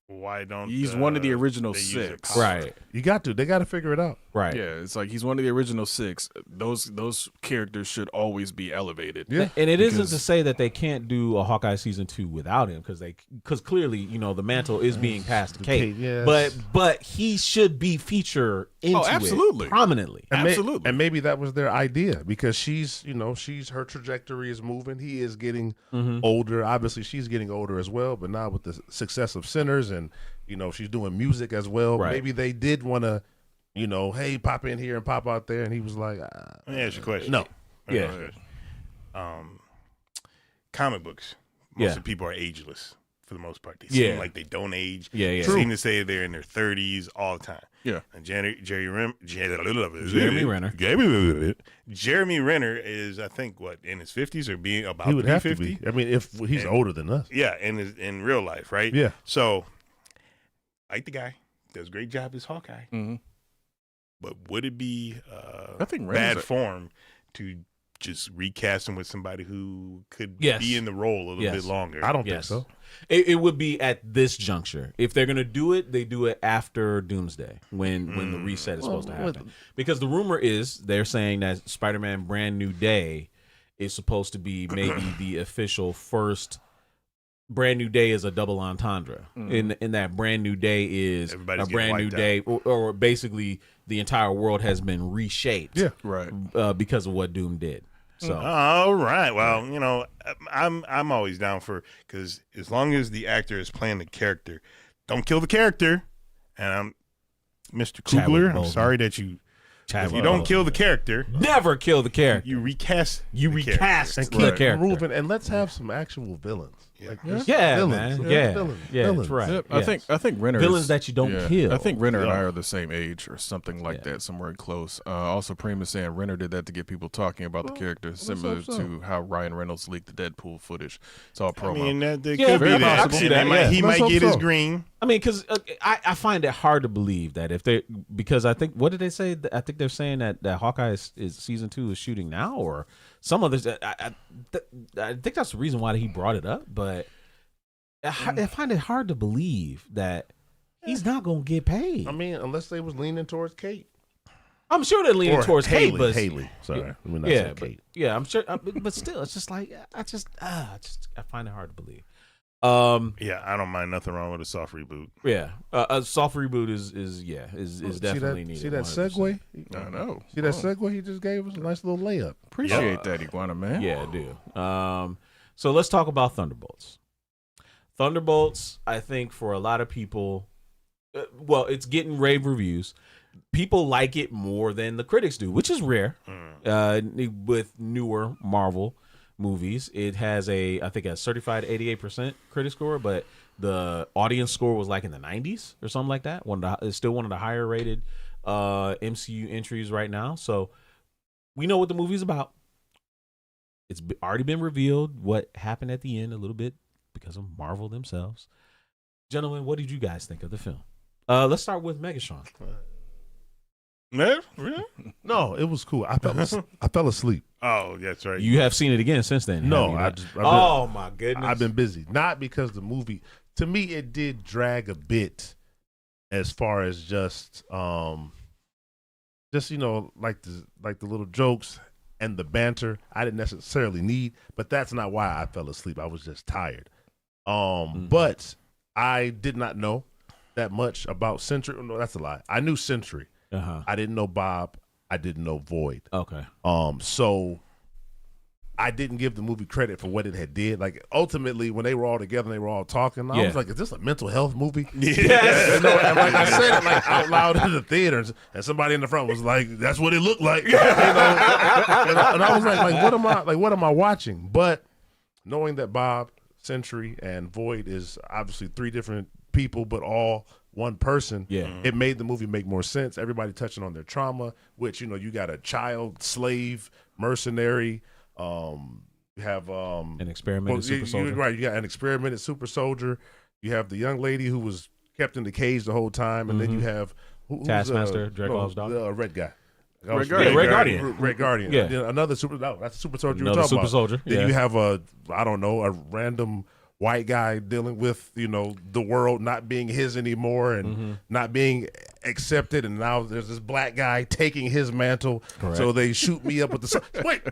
why don't he's one of the original they use their 6, power? right, You got to. They got to figure it out. right. Yeah, it's like he's one of the original 6. Those characters should always be elevated. Yeah. And it isn't Because- to say that they can't do a Hawkeye season 2 without him, because clearly the mantle is being passed to Kate. Yes. But he should be featured into absolutely. it prominently. Absolutely. And maybe that was their idea because she's her trajectory is moving. He is getting older. Obviously, she's getting older as well. But now with the success of Sinners and she's doing music as well. Right. Maybe they did want to, hey, pop in here and pop out there. And he was like, Let me ask you a question. no. Yeah. Comic books. Most Yeah. of the people are ageless for the most part. They Yeah. seem like they don't age. Yeah, yeah. They seem to say they're in their 30s all the time. Yeah. And Jeremy Renner is, I think, in his 50s or being about He would to be have 50. to be. I mean, if he's older than us. Yeah, in real life, right? Yeah. So, like the guy, does a great job as Hawkeye. Mm-hmm. But would it be I think bad Renner's form to just recast him with somebody who could Yes. be in the role a little bit longer? I don't think Yes. so. It would be at this juncture. If they're gonna do it, they do it after Doomsday when the reset is supposed to happen. Because the rumor is they're saying that Spider-Man Brand New Day is supposed to be maybe the official first. Brand New Day is a double entendre. In that Brand New Day is Everybody's a brand new getting day, wiped or basically the entire world has been reshaped. Yeah. Right. Because of what Doom did. So All right. Well, I'm always down for, because as long as the actor is playing the character, don't kill the character. And I'm Mr. Chadwick Coogler. I'm Boseman. sorry that if Chadwick you don't Boseman. kill the character, Never kill the character. you recast. You the recast character. And the keep character. moving. And let's have some actual villains. Like, just Yeah, villains. man. Yeah, Yeah, villains. yeah, Villains. that's right. Yep. Yes. I think Renner Villains is, that you don't kill. I think Renner and I Yeah. are the same age or something like that, somewhere close. Also, Prima is saying Renner did that to get people talking about the character, similar to how Ryan Reynolds leaked the Deadpool footage. It's all I promo. mean, that Yeah, could be very that. possible. And Yeah. he Let's might hope get his so. green. I mean, because I find it hard to believe that because I think, what did they say? I think they're saying that Hawkeye is season 2 is shooting now, or some others. I think that's the reason why he brought it up. But I find it hard to believe that he's not gonna get paid. I mean, unless they was leaning towards Kate. I'm sure they're leaning Or towards Kate, but Haley. Sorry. I mean, I yeah, said but, Kate. yeah, I'm sure. But still, it's just like I find it hard to believe. Yeah, I don't mind nothing wrong with a soft reboot. Yeah, a soft reboot is definitely needed. See that 100%. segue? I know. See that segue he just gave us? A nice little layup. Appreciate that, Iguana man. Yeah, I do. So let's talk about Thunderbolts. Thunderbolts, I think for a lot of people, it's getting rave reviews. People like it more than the critics do, which is rare. With newer Marvel movies, it has I think a certified 88% critic score, but the audience score was like in the 90s or something like that. It's still one of the higher rated MCU entries right now. So we know what the movie's about. It's already been revealed what happened at the end a little bit because of Marvel themselves. Gentlemen, what did you guys think of the film? Let's start with Megatron. Man, really? No, it was cool. I fell asleep. Oh, that's right. You have seen it again since then? No, haven't you? I my goodness! I've been busy. Not because the movie, to me, it did drag a bit as far as just like the little jokes and the banter. I didn't necessarily need, but that's not why I fell asleep. I was just tired. But I did not know that much about Sentry. No, that's a lie. I knew Sentry. I didn't know Bob. I didn't know Void. Okay. So I didn't give the movie credit for what it had did. Like ultimately, when they were all together and they were all talking, I was like, "Is this a mental health movie?" Yes. And like I said it like out loud in the theaters, and somebody in the front was like, "That's what it looked like." And I was like, what am I watching? But knowing that Bob, Sentry, and Void is obviously 3 different people, but all one person, it made the movie make more sense. Everybody touching on their trauma, which you got a child slave mercenary. You have an experimented super soldier. Right, you got an experimented super soldier. You have the young lady who was kept in the cage the whole time, and then you have Taskmaster, Dracula's dog, red guy. Red Guardian. Red Guardian. Yeah. Another super. No, that's the super soldier. Another super soldier. Then you have a random white guy dealing with the world not being his anymore and not being accepted, and now there's this black guy taking his mantle. Correct. So they shoot me up with the wait.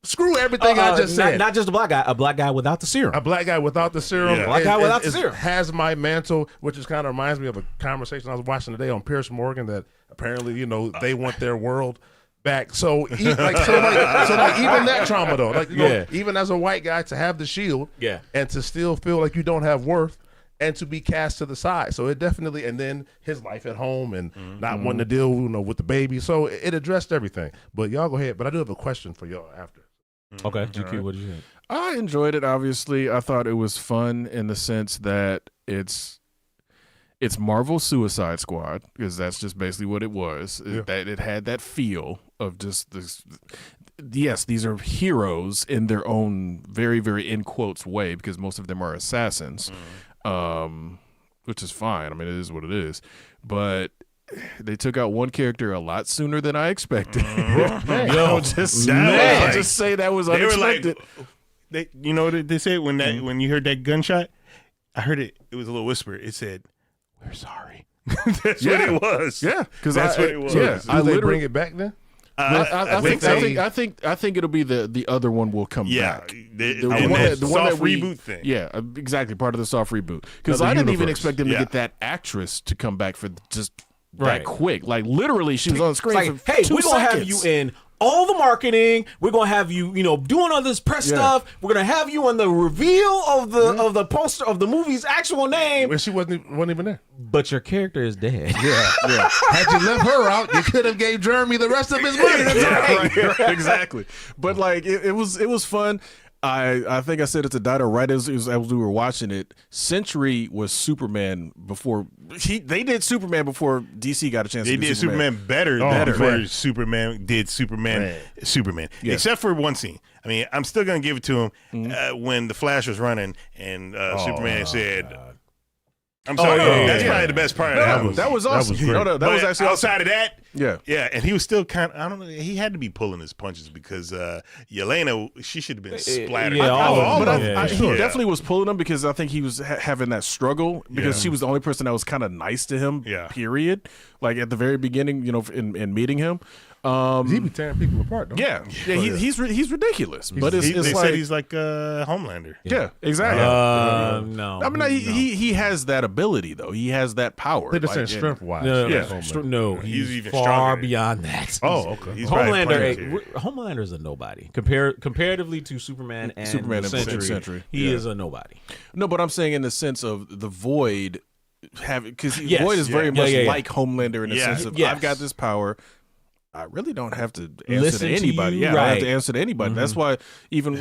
Screw everything I just said. Not just a black guy without the serum. A black guy without the serum. Yeah. Black guy without the serum. Has my mantle, which is kind of reminds me of a conversation I was watching today on Pierce Morgan that apparently, they want their world back. So, even that trauma though, even as a white guy to have the shield and to still feel like you don't have worth and to be cast to the side. So it definitely, and then his life at home and not wanting to deal, with the baby. So it addressed everything. But y'all go ahead. But I do have a question for y'all after. Okay, GQ, what did you think? I enjoyed it. Obviously, I thought it was fun in the sense that it's Marvel Suicide Squad, because that's just basically what it was. That it had that feel of just this. Yes, these are heroes in their own very, very in quotes way, because most of them are assassins, which is fine. I mean, it is what it is, but they took out one character a lot sooner than I expected. I'll just say that was unexpected. They what they said when you heard that gunshot? I heard it. It was a little whisper. It said, "We're sorry." That's what it was. Yeah, because that's what it was. Yeah, I literally bring it back then. I think it'll be the other one will come back. The soft reboot thing. Yeah, exactly. Part of the soft reboot. Because I didn't even expect them to get that actress to come back for just that quick. Like literally, she was on screen for 2 seconds. We're gonna have you in all the marketing. We're gonna have you, doing all this press stuff. We're gonna have you on the reveal of the poster of the movie's actual name. Where she wasn't even there. But your character is dead. Yeah. Had you left her out, you could have gave Jeremy the rest of his money. Right, exactly. But like it was fun. I think I said it to Dino right as we were watching it. Sentry was Superman before they did Superman before DC got a chance. They to do did Superman better before Superman did Superman. Yeah. Except for one scene. I mean, I'm still gonna give it to him when the Flash was running and Superman said. I'm sorry. That's probably the best part of that. That was awesome. That was actually outside of that. Yeah, and he was still kind of. I don't know. He had to be pulling his punches because Yelena, she should have been splattered. He definitely was pulling them because I think he was having that struggle because she was the only person that was kind of nice to him. Period. Like at the very beginning, in meeting him. He be tearing people apart, though. Yeah. He's ridiculous. But they said he's like Homelander. Yeah, exactly. No. I mean, he has that ability though. He has that power. They're just saying strength wise. No, he's even far stronger. beyond that. Oh, okay. He's Homelander is a nobody comparatively to Superman and Sentry. He is a nobody. No, but I'm saying in the sense of the Void because Void is very much like Homelander in the sense of I've got this power. I really don't have to answer to anybody. I don't have to answer to anybody. That's why even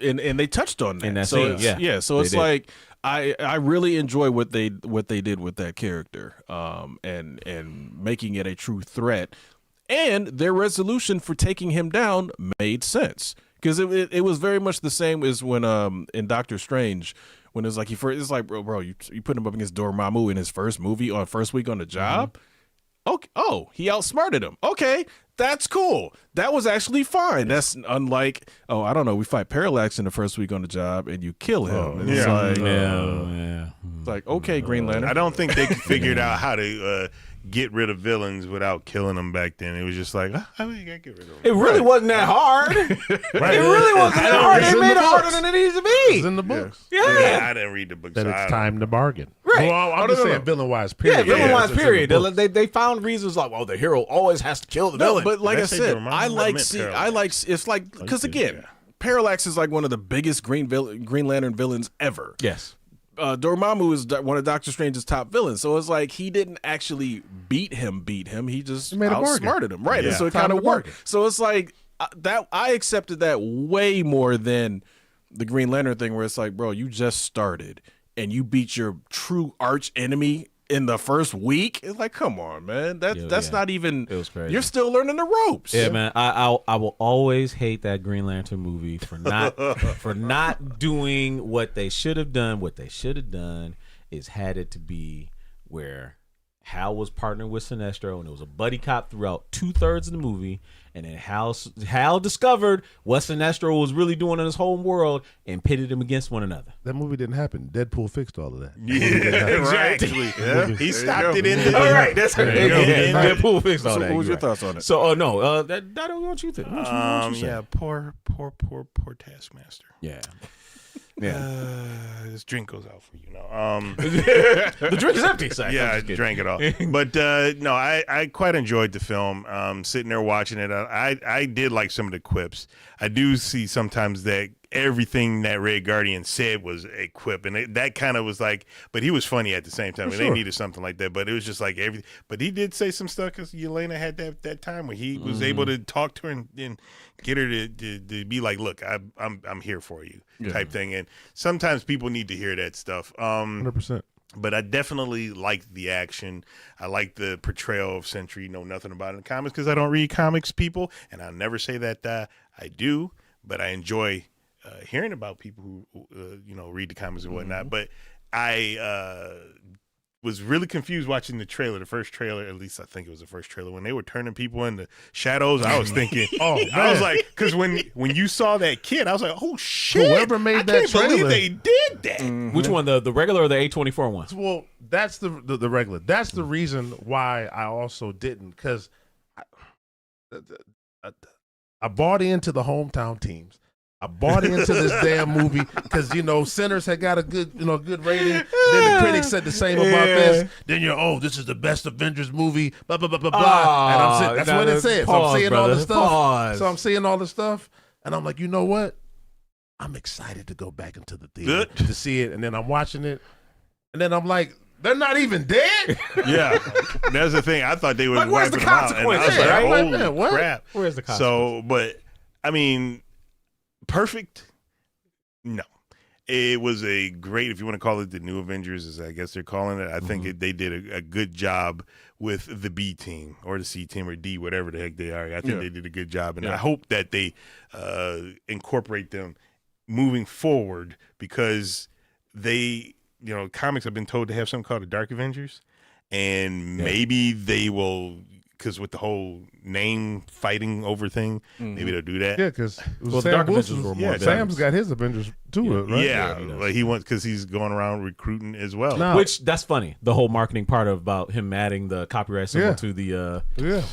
and they touched on that. And that's so it's like I really enjoy what they did with that character, and making it a true threat, and their resolution for taking him down made sense because it was very much the same as when in Doctor Strange. When it's like it's like bro, you put him up against Dormammu in his first movie on first week on the job. Okay. Oh, he outsmarted him. Okay, that's cool. That was actually fine. That's unlike, I don't know, we fight Parallax in the first week on the job and you kill him. And it's like, okay, Green Lantern. I don't think they figured out how to get rid of villains without killing them back then. It was just like, I mean, you gotta get rid of them. It really wasn't that hard. It really wasn't that hard. They made it harder than it needs to be. It's in the books. Yeah. I didn't read the books. That it's time to bargain. Right. Well, I'm just saying villain-wise, period. Yeah, villain-wise, period. They found reasons like, well, the hero always has to kill the villain. But like I said, I like it's like because again, Parallax is like one of the biggest Green Lantern villains ever. Yes. Dormammu is one of Doctor Strange's top villains, so it's like he didn't actually beat him. He just made a bargain. outsmarted him, right? Yeah. And so it Time kind to of worked. bargain. So it's like that. I accepted that way more than the Green Lantern thing, where it's like, bro, you just started and you beat your true arch enemy in the first week. It's like, come on, man. That's not even. It was crazy. You're still learning the ropes. Yeah, man. I will always hate that Green Lantern movie for not doing what they should have done. What they should have done is had it to be where Hal was partnered with Sinestro, and it was a buddy cop throughout 2/3 of the movie. And then Hal discovered what Sinestro was really doing in his home world and pitted them against one another. That movie didn't happen. Deadpool fixed all of that. Exactly. He stopped it in the. All right, that's There you go. Deadpool fixed all So that. what was You're your thoughts on it? So, no, that don't want you to. What you say? Yeah, poor Taskmaster. Yeah. This drink goes out for you now. The drink is empty. Sorry, Yeah, I'm I just kidding. drank it all. But no, I quite enjoyed the film. Sitting there watching it, I did like some of the quips. I do see sometimes that everything that Red Guardian said was a quip, and that kind of was like. But he was funny at the same time. And They needed something like that. But it was just like everything. But he did say some stuff because Yelena had that time where he was able to talk to her and get her to be like, look, I'm here for you, type thing. And sometimes people need to hear that stuff. 100%. But I definitely liked the action. I like the portrayal of Sentry. Know nothing about it in the comics because I don't read comics, people, and I'll never say that I do. But I enjoy hearing about people who read the comics and whatnot. But I was really confused watching the trailer, the first trailer. At least I think it was the first trailer when they were turning people into shadows. I was thinking, I was like, because when you saw that kid, I was like, oh shit! Whoever made I that can't believe trailer- they did that. Which one, the regular or the A24 one? Well, that's the regular. That's the reason why I also didn't, because I bought into the hometown teams. I bought into this damn movie because Sinners had got a good rating. Then the critics said the same about this. Then this is the best Avengers movie. Blah blah blah blah blah. And I'm saying that's what it said. So I'm seeing all the stuff. So I'm seeing all the stuff, and I'm like, you know what? I'm excited to go back into the theater to see it, and then I'm watching it, and then I'm like, they're not even dead. Yeah, that's the thing. I thought they were Like, where's the wiping them out, and I was consequences, like, right? Like, holy man, what? crap! Where's the consequences? So, but I mean, perfect? No. It was a great, if you want to call it the new Avengers, as I guess they're calling it. I think they did a good job with the B team or the C team or D, whatever the heck they are. I think they did a good job, and I hope that they incorporate them moving forward because they, comics have been told to have something called the Dark Avengers, and maybe they will. Because with the whole name fighting over thing, maybe they'll do that. Yeah, because the Sam Dark Wilson. Avengers were more Sam's got his Avengers too, right? Yeah, he does. like he wants because he's going around recruiting as well. Now- Which that's funny. The whole marketing part about him adding the copyright symbol to the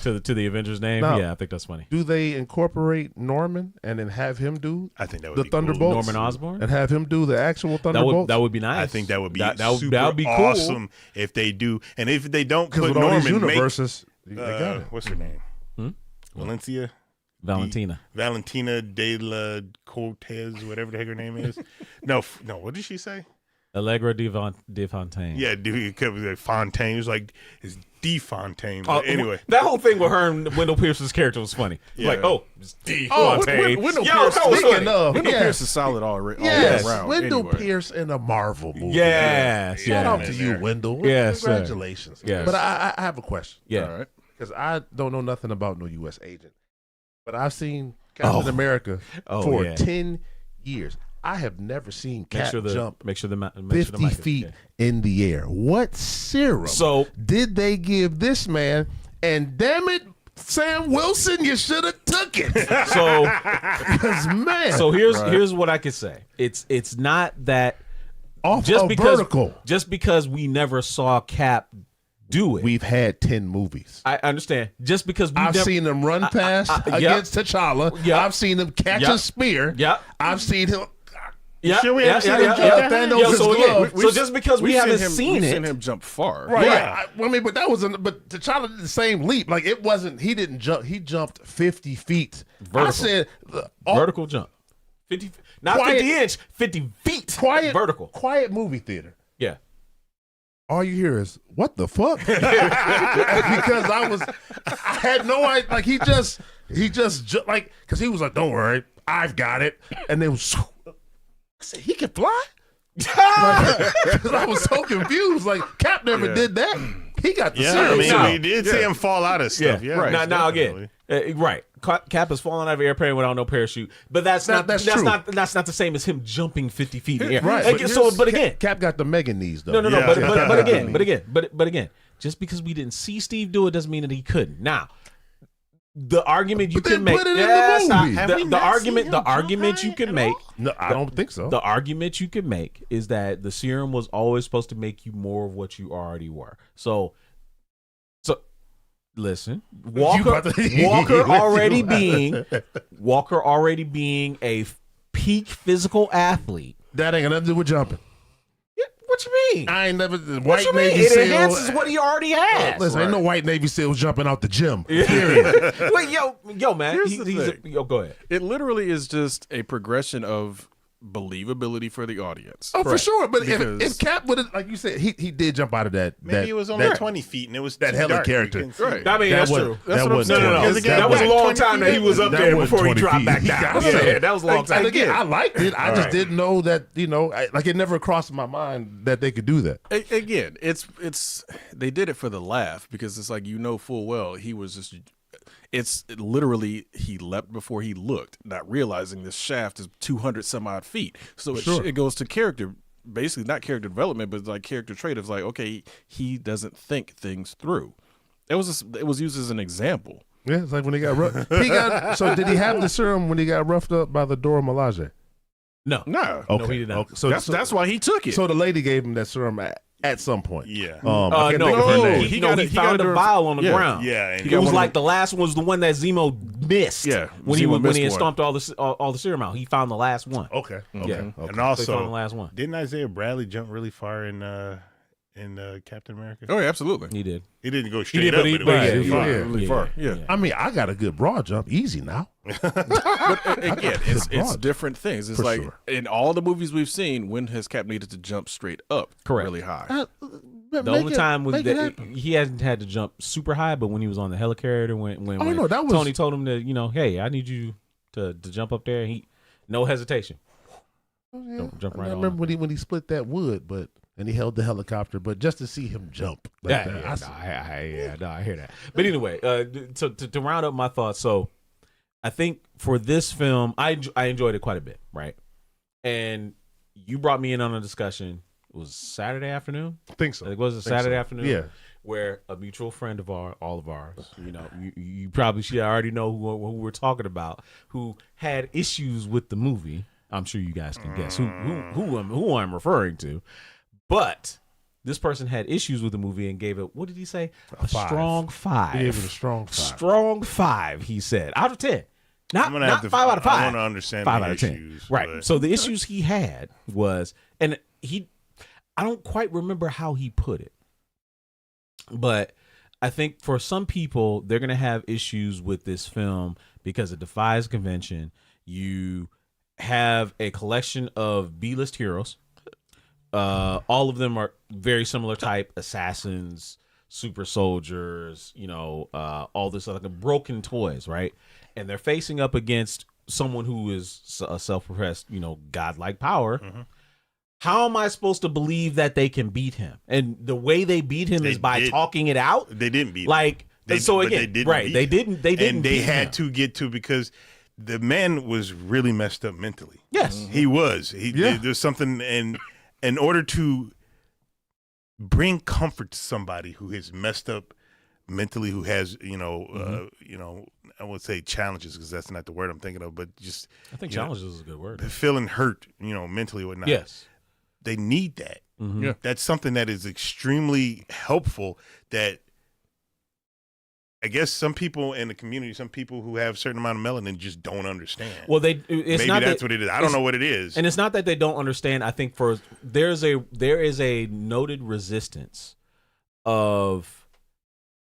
to the Avengers name. Now- Yeah, I think that's funny. Do they incorporate Norman and then have him do I think that would the be cool. Thunderbolts? Norman Osborn. And have him do the actual Thunderbolts? That would be nice. I think that would be that super would be cool. awesome if they do. And if they don't Because put with all these Norman, universes, they got it. what's her name? Valencia. Valentina. Valentina de la Cortez, whatever the heck her name is. No. What did she say? Allegra de Fontaine. Yeah, dude, it kept like Fontaine. It was like it's D Fontaine. But anyway, that whole thing with her and Wendell Pierce's character was funny. Yeah. Like, it's D Oh, Fontaine. Wendell Yo, Pierce- that was Speaking funny. of, Wendell yes, Pierce is solid all around. Wendell anyway. Pierce in a Marvel movie. Yes, Shout out yes. to you, Wendell. Yes, sir. Congratulations. Yes. But I have a question. Yeah. All right. Because I don't know nothing about no U.S. agent. But I've seen Captain America for 10 years. I have never seen Cap jump Make sure the 50 feet in the air. What serum did they give this man? And damn it, Sam Wilson, you should have took it. So, 'Cause, man, so here's what I could say. It's not that off just of because vertical. just because we never saw Cap do it. We've had 10 movies. I understand. Just because I've seen him run past against T'Challa. Yep. I've seen him catch a spear. Yep. I've seen him. Sure we haven't seen him jump that high? Thanos' So, glove. so just because we We've haven't seen seen him jump far. Right. Yeah. I mean, but that was but T'Challa did the same leap. Like it wasn't. He didn't jump. He jumped 50 feet. Vertical. I said vertical jump. not Quiet. 50 inch, 50 feet vertical. Quiet movie theater. Yeah. All you hear is what the fuck? Because I had no idea. Like he just like because he was like, "Don't worry, I've got it," and then I said, "He can fly." Because I was so confused. Like Cap never did that. He got the I serum. mean, we did see him fall out of stuff. Yeah, right. Now again, right. Cap is falling out of an airplane without no parachute, but that's not the same as him jumping 50 feet in the air. Right. But again, Cap got the Megan knees though. No. But again, just because we didn't see Steve do it doesn't mean that he couldn't. Now, the argument you can make, put it in the movie. the argument you can make. No, I don't think so. The argument you can make is that the serum was always supposed to make you more of what you already were. So listen, Walker already being a peak physical athlete. That ain't got nothing to do with jumping. What you mean? I ain't never What you mean? It enhances what he already has. Listen, ain't no white Navy SEALs jumping out the gym. Period. Wait, yo, man. Yo, go ahead. It literally is just a progression of believability for the audience. Oh, for sure. But Because- if Cap would have, like you said, he did jump out of that. Maybe it was only 20 feet, and it was that too hella dark. character. You couldn't see. Right. I mean, that's true. That's what I'm saying. No. That was a long time that he was up there before he dropped back down. Yeah, that was a long time. And again, I liked it. I just didn't know that, like it never crossed my mind that they could do that. Again, it's they did it for the laugh because it's like full well he was just. It's literally he leapt before he looked, not realizing this shaft is 200 some odd feet. So it goes to character, basically not character development, but it's like character trait of like, okay, he doesn't think things through. It was used as an example. Yeah, it's like when he got rough. So did he have the serum when he got roughed up by the Dora Milaje? No. No. Okay. No, he did not. Okay. So that's why he took it. So the lady gave him that serum at some point. Yeah. I can't think of her name. He found a vial on the ground. Yeah. And It was like the last one was the one that Zemo missed. Yeah, when Zemo he had missed stomped all the serum out, he found the last one. Okay. Yeah. Okay. And So he also, found the last one. didn't Isaiah Bradley jump really far in Captain America? Oh, yeah, absolutely. He did. He didn't go straight up, but it but went yeah, really yeah, far. Yeah. I mean, I got a good broad jump. Easy now. Again, it's different things. It's For like sure. in all the movies we've seen, when has Cap needed to jump straight up really high? The only time was that he hasn't had to jump super high, but when he was on the helicarrier, when that was Tony told him to, hey, I need you to jump up there. No hesitation. Jump right I on. remember when he split that wood, and he held the helicopter, but just to see him jump. Like that, I hear that. But anyway, to round up my thoughts, so I think for this film, I enjoyed it quite a bit, right? And you brought me in on a discussion. It was Saturday afternoon. I think so. It was a Saturday afternoon. Yeah. Where a mutual friend of all of ours, you probably should already know who we're talking about, who had issues with the movie. I'm sure you guys can guess who I'm referring to. But this person had issues with the movie and gave it, what did he say? A strong 5. He gave it a strong 5. Strong 5, he said. Out of 10. I'm gonna Not have to, 5 out of 5. I want to understand 5 the out of 10. issues. Right. But So the issues he had was, and I don't quite remember how he put it, but I think for some people, they're going to have issues with this film because it defies convention. You have a collection of B-list heroes. All of them are very similar type: assassins, super soldiers, all this like broken toys, right? And they're facing up against someone who is a self-professed, godlike power. Mm-hmm. How am I supposed to believe that they can beat him? And the way they beat him is by talking it out. They didn't beat him. Like, They didn't. And they had to get to, because the man was really messed up mentally. Yes, he was. There's something, and in order to bring comfort to somebody who is messed up mentally, who has I would say challenges, because that's not the word I'm thinking of, but just I think challenges is a good word. Feeling hurt, mentally or whatnot. Yes, they need that. Mm-hmm. Yeah. That's something that is extremely helpful. That I guess some people in the community, some people who have a certain amount of melanin, just don't understand. Well, maybe that's what it is. I don't know what it is. And it's not that they don't understand. I think there is a noted resistance of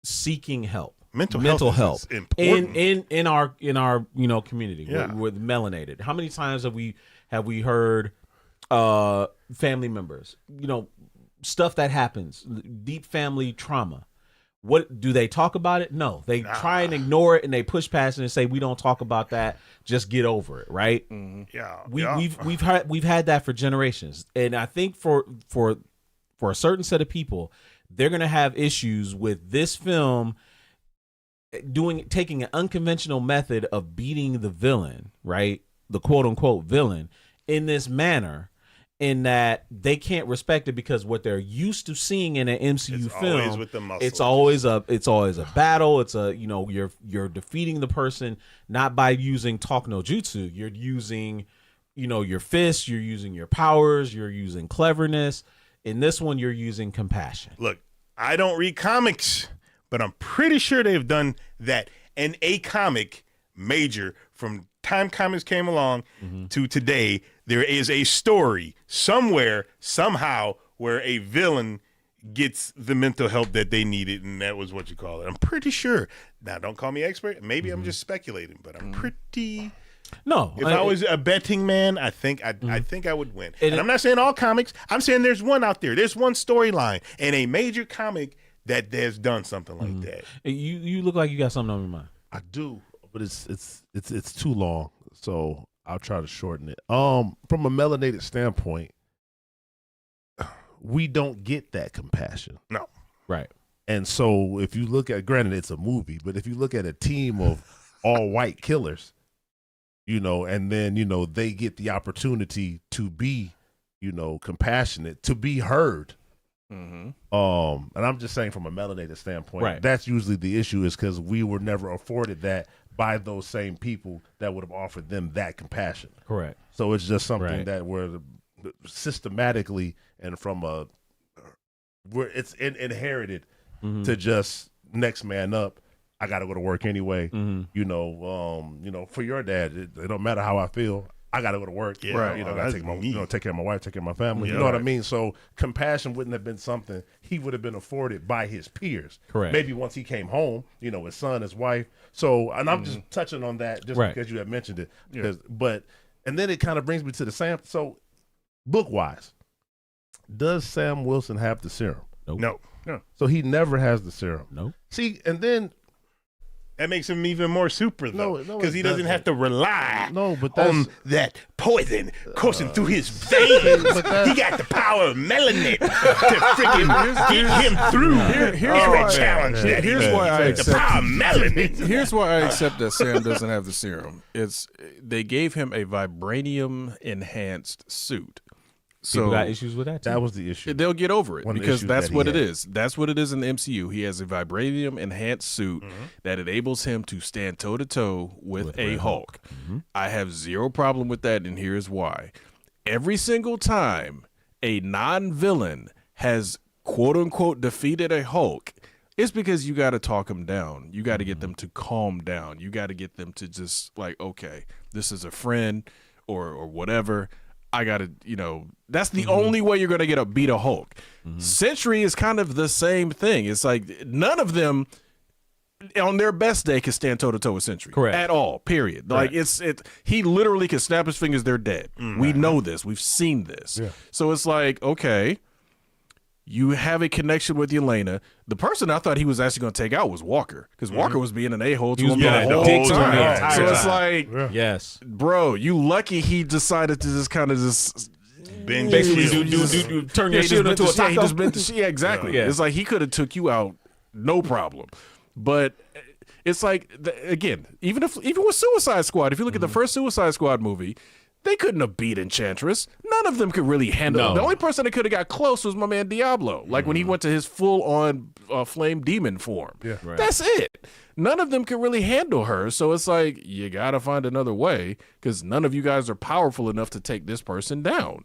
seeking help. mental health is important. in our community Yeah. with melanated. How many times have we heard family members, stuff that happens, deep family trauma? What do they talk about it? No, they try and ignore it, and they push past it and say, we don't talk about that, just get over it, right? Yeah, we've had that for generations, and I think for a certain set of people, they're gonna have issues with this film taking an unconventional method of beating the villain, right? The quote unquote villain, in this manner, in that they can't respect it because what they're used to seeing in an MCU film, always with the muscles. it's always a battle. It's you're defeating the person not by using talk no jutsu. You're using, your fists, you're using your powers, you're using cleverness. In this one, you're using compassion. Look, I don't read comics, but I'm pretty sure they've done that in a comic major from time comics came along to today. There is a story somewhere, somehow, where a villain gets the mental help that they needed, and that was what you call it. I'm pretty sure. Now, don't call me expert. Maybe I'm just speculating, but I'm pretty. No, If I was a betting man, I think I would win. And I'm not saying all comics. I'm saying there's one out there. There's one storyline in a major comic that has done something like that. You look like you got something on your mind. I do, but it's too long, so I'll try to shorten it. From a melanated standpoint, we don't get that compassion. No. Right. And so if you look at, granted it's a movie, but if you look at a team of all white killers, and then, they get the opportunity to be, compassionate, to be heard. And I'm just saying from a melanated standpoint, right. That's usually the issue, is because we were never afforded that by those same people that would have offered them that compassion. Correct. So it's just something Right. that we're systematically and it's inherited to just next man up. I got to go to work anyway. For your dad, it don't matter how I feel. I got to go to work. Yeah, right. I got to take care of my wife, take care of my family. Yeah, you know what I mean? So compassion wouldn't have been something he would have been afforded by his peers. Correct. Maybe once he came home, his son, his wife. So, and I'm just touching on that just Right. because you had mentioned it. Yeah. And then it kind of brings me to the Sam. So, book wise, does Sam Wilson have the serum? Nope. No. So he never has the serum. Nope. See, and then That makes him even more super, though, No, because he doesn't have to rely but on that poison coursing through his veins. He got the power of melanin to freaking get him through every challenge that he Here's why I the accept. power of melanin. Here's why I accept that Sam doesn't have the serum. They gave him a vibranium enhanced suit. So People got issues with that too. that was the issue. they'll get over it One of the because issues that's that what he it had. is. That's what it is in the MCU. He has a vibranium enhanced suit that enables him to stand toe to toe with a Red Hulk. I have zero problem with that, and here's why. Every single time a non-villain has quote unquote defeated a Hulk, it's because you got to talk them down. You got to get them to calm down. You got to get them to just like, okay, this is a friend or whatever. I got to, that's the only way you're going to get a beat a Hulk. Sentry is kind of the same thing. It's like none of them on their best day can stand toe to toe with Sentry. Correct. At all, period. Correct. Like he literally can snap his fingers, they're dead. We know this. We've seen this. Yeah. So it's like, okay, you have a connection with Yelena. The person I thought he was actually going to take out was Walker, because Walker was being an a-hole to He was him being the a whole dick to him time. the entire So it's time. like, Yes. bro, you lucky he decided to just kind of just Basically, do turn your shield into a taco. Yeah, exactly. Yeah. It's like he could have took you out, no problem. But it's like again, even with Suicide Squad, if you look at the first Suicide Squad movie, they couldn't have beat Enchantress. None of them could really handle it. The only person that could have got close was my man Diablo. Like when he went to his full-on flame demon form. Yeah. Right. That's it. None of them could really handle her. So it's like, you got to find another way because none of you guys are powerful enough to take this person down.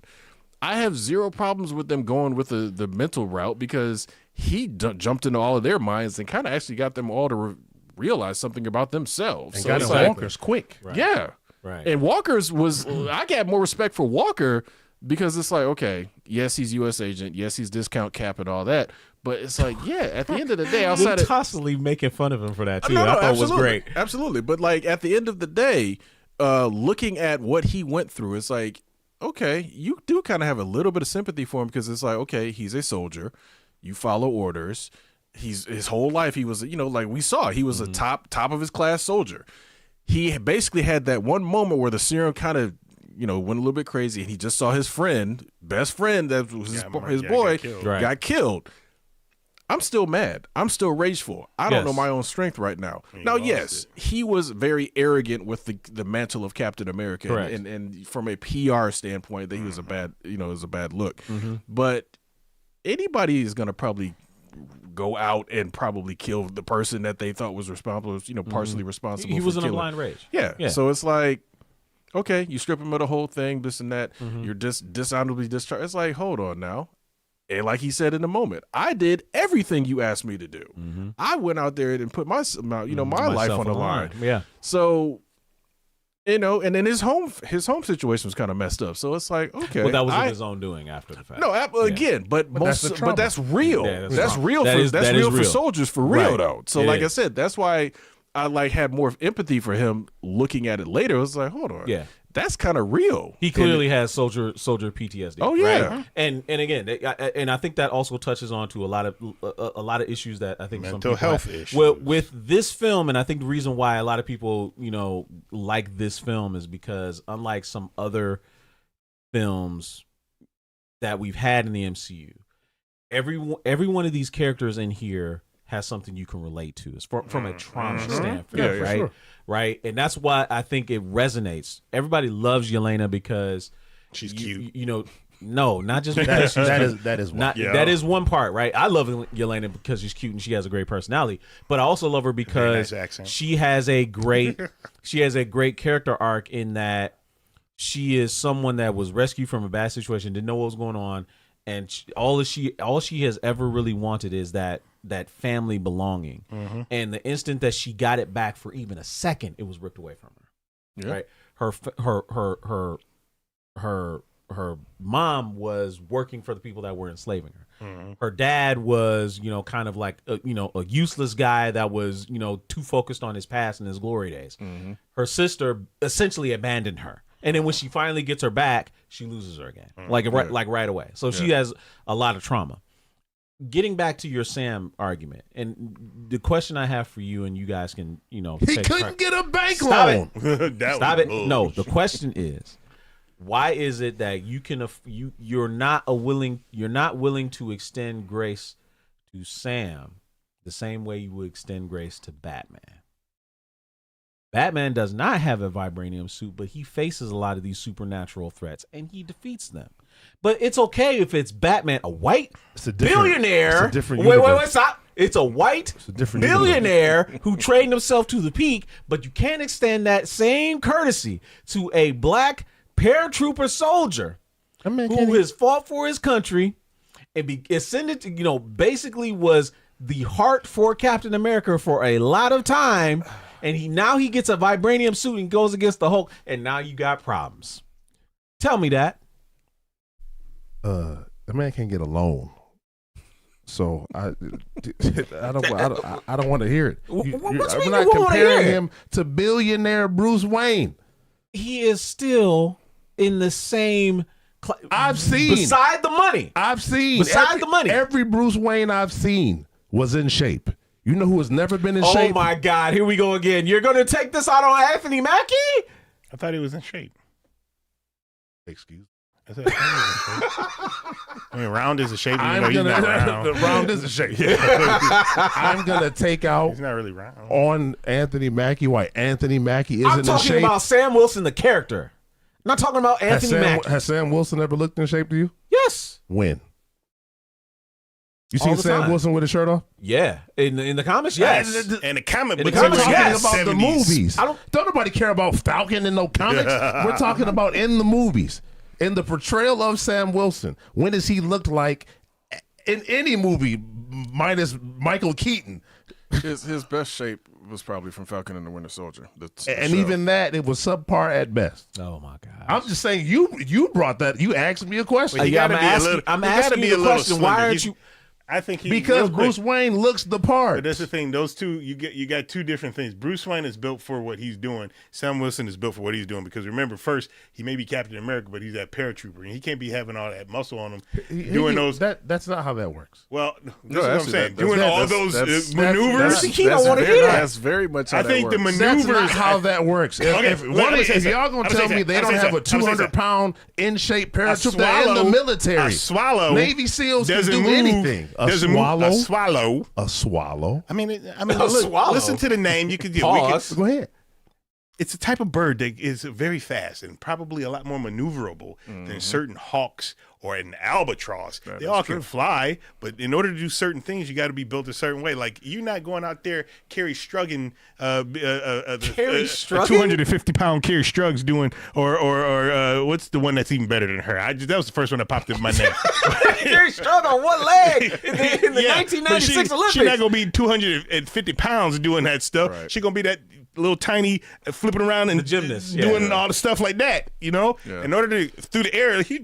I have zero problems with them going with the mental route because he jumped into all of their minds and kind of actually got them all to realize something about themselves. And So got it's his like, walkers quick. Right. yeah. Right. And Walker's was, I got more respect for Walker Because it's like, okay, yes, he's U.S. agent. Yes, he's discount cap and all that. But it's like, yeah, at the end of the day, outside They're of constantly making fun of him for that too. No, I thought it was absolutely. great. Absolutely. But like at the end of the day, looking at what he went through, it's like, okay, you do kind of have a little bit of sympathy for him because it's like, okay, he's a soldier. You follow orders. His whole life he was, like we saw, he was a top of his class soldier. He basically had that one moment where the serum kind of, went a little bit crazy, and he just saw his best friend that was his boy got killed. I'm still mad. I'm still rageful. I don't know my own strength right now. Now, yes, he was very arrogant with the mantle of Captain America, and from a PR standpoint, that he was a bad, it was a bad look. But anybody is going to probably go out and probably kill the person that they thought was responsible, partially responsible. He was in killing. a blind rage. Yeah. So it's like, okay, you strip him of the whole thing, this and that. You're dishonorably discharged. It's like, hold on now. And like he said in the moment, I did everything you asked me to do. I went out there and put my life on the line. Yeah. So, and then his home situation was kind of messed up. So it's like, okay, Well, that was of his own doing after the fact. no, again, but that's real. Yeah, that's real. That is for real. soldiers for real Right. though. So It like I is. said, that's why I had more empathy for him looking at it later. I was like, hold on, Yeah. that's kind of real. He clearly has soldier PTSD. Oh, yeah. right? and again, and I think that also touches on to a lot of issues that I think Mental some people health have. issues. Well, with this film, and I think the reason why a lot of people like this film is because unlike some other films that we've had in the MCU, every one of these characters in here has something you can relate to. It's from a trauma standpoint, Yeah, right? sure. Right, and that's why I think it resonates. Everybody loves Yelena because She's cute. No, not just because she's that is not. Yeah. That is one part, right? I love Yelena because she's cute and she has a great personality, but I also love her because nice accent. she has a great character arc in that she is someone that was rescued from a bad situation, didn't know what was going on, and all she has ever really wanted is that family belonging. And the instant that she got it back for even a second, it was ripped away from her. Yeah. Right? Her mom was working for the people that were enslaving her. Her dad was, kind of like a useless guy that was, too focused on his past and his glory days. Her sister essentially abandoned her. And then when she finally gets her back, she loses her again, like right away. So she has a lot of trauma. Getting back to your Sam argument, and the question I have for you, and you guys can, he couldn't get a bank Stop loan. Stop it. No, the question is, why is it that you're not willing to extend grace to Sam the same way you would extend grace to Batman? Batman does not have a vibranium suit, but he faces a lot of these supernatural threats and he defeats them. But it's okay if it's Batman, a white billionaire. It's a different wait, stop. It's a white different billionaire who trained himself to the peak, but you can't extend that same courtesy to a black paratrooper soldier who has fought for his country and ascended to, basically was the heart for Captain America for a lot of time. And he gets a vibranium suit and goes against the Hulk, and now you got problems. Tell me that. The man can't get a loan, so I don't want to hear it. We're not comparing him to billionaire Bruce Wayne. He is still in the same. I've seen beside the money. The money. Every Bruce Wayne I've seen was in shape. You know who has never been in shape? Oh my God! Here we go again. You're going to take this out on Anthony Mackie? I thought he was in shape. Excuse. I thought he was in shape. I mean, round is a shape. He's not round. Round is a shape. I'm gonna take out. He's not really round. On Anthony Mackie. Why Anthony Mackie isn't I'm in shape? talking about Sam Wilson, the character. I'm not talking about Anthony Mackie. Has Sam Wilson ever looked in shape to you? Yes. When? You seen Sam Wilson with his shirt off? Yeah, in the comics, yes. And the comic In the books, comics, talking yes. about the 70s. movies. Don't nobody care about Falcon in no comics. We're talking about in the movies. In the portrayal of Sam Wilson, when does he look like in any movie minus Michael Keaton? His best shape was probably from Falcon and the Winter Soldier. The And show. even that, it was subpar at best. Oh my god! I'm just saying, you brought that. You asked me a question. Well, you gotta be a little- I'm you gotta asking be you a the little question. slender. Why aren't He's- you? I think Because real quick, Bruce Wayne looks the part. But that's the thing; those two, you got two different things. Bruce Wayne is built for what he's doing. Sam Wilson is built for what he's doing. Because remember, first he may be Captain America, but he's that paratrooper, and he can't be having all that muscle on him doing those. That's not how that works. Well, that's No, what I'm actually, saying. that's- Doing all that's- those that's- maneuvers. He don't wanna hear that. That's very much how I that think the works. That's maneuvers. not how that works. Okay, If let me y'all gonna tell me they don't have a 200-pound in shape paratrooper, they're in the military. A swallow. Navy SEALs can doesn't do move, anything. A doesn't move. swallow. A swallow. A swallow. I mean, swallow. listen to the name. You could Pause. Go ahead. It's a type of bird that is very fast and probably a lot more maneuverable than certain hawks or an albatross. They all can fly, but in order to do certain things, you got to be built a certain way. Like you're not going out there Carrie Struggan, Carrie Struggan? 250-pound Carrie Struggs doing, or what's the one that's even better than her? That was the first one that popped in my name. Carrie Struggan on one leg in the Yeah, 1996 but Olympics. She's not gonna be 250 pounds doing that stuff. Right. She's gonna be that little tiny flipping around and The gymnast, doing yeah. all the stuff like that. You know, Yeah. in order to through the air, he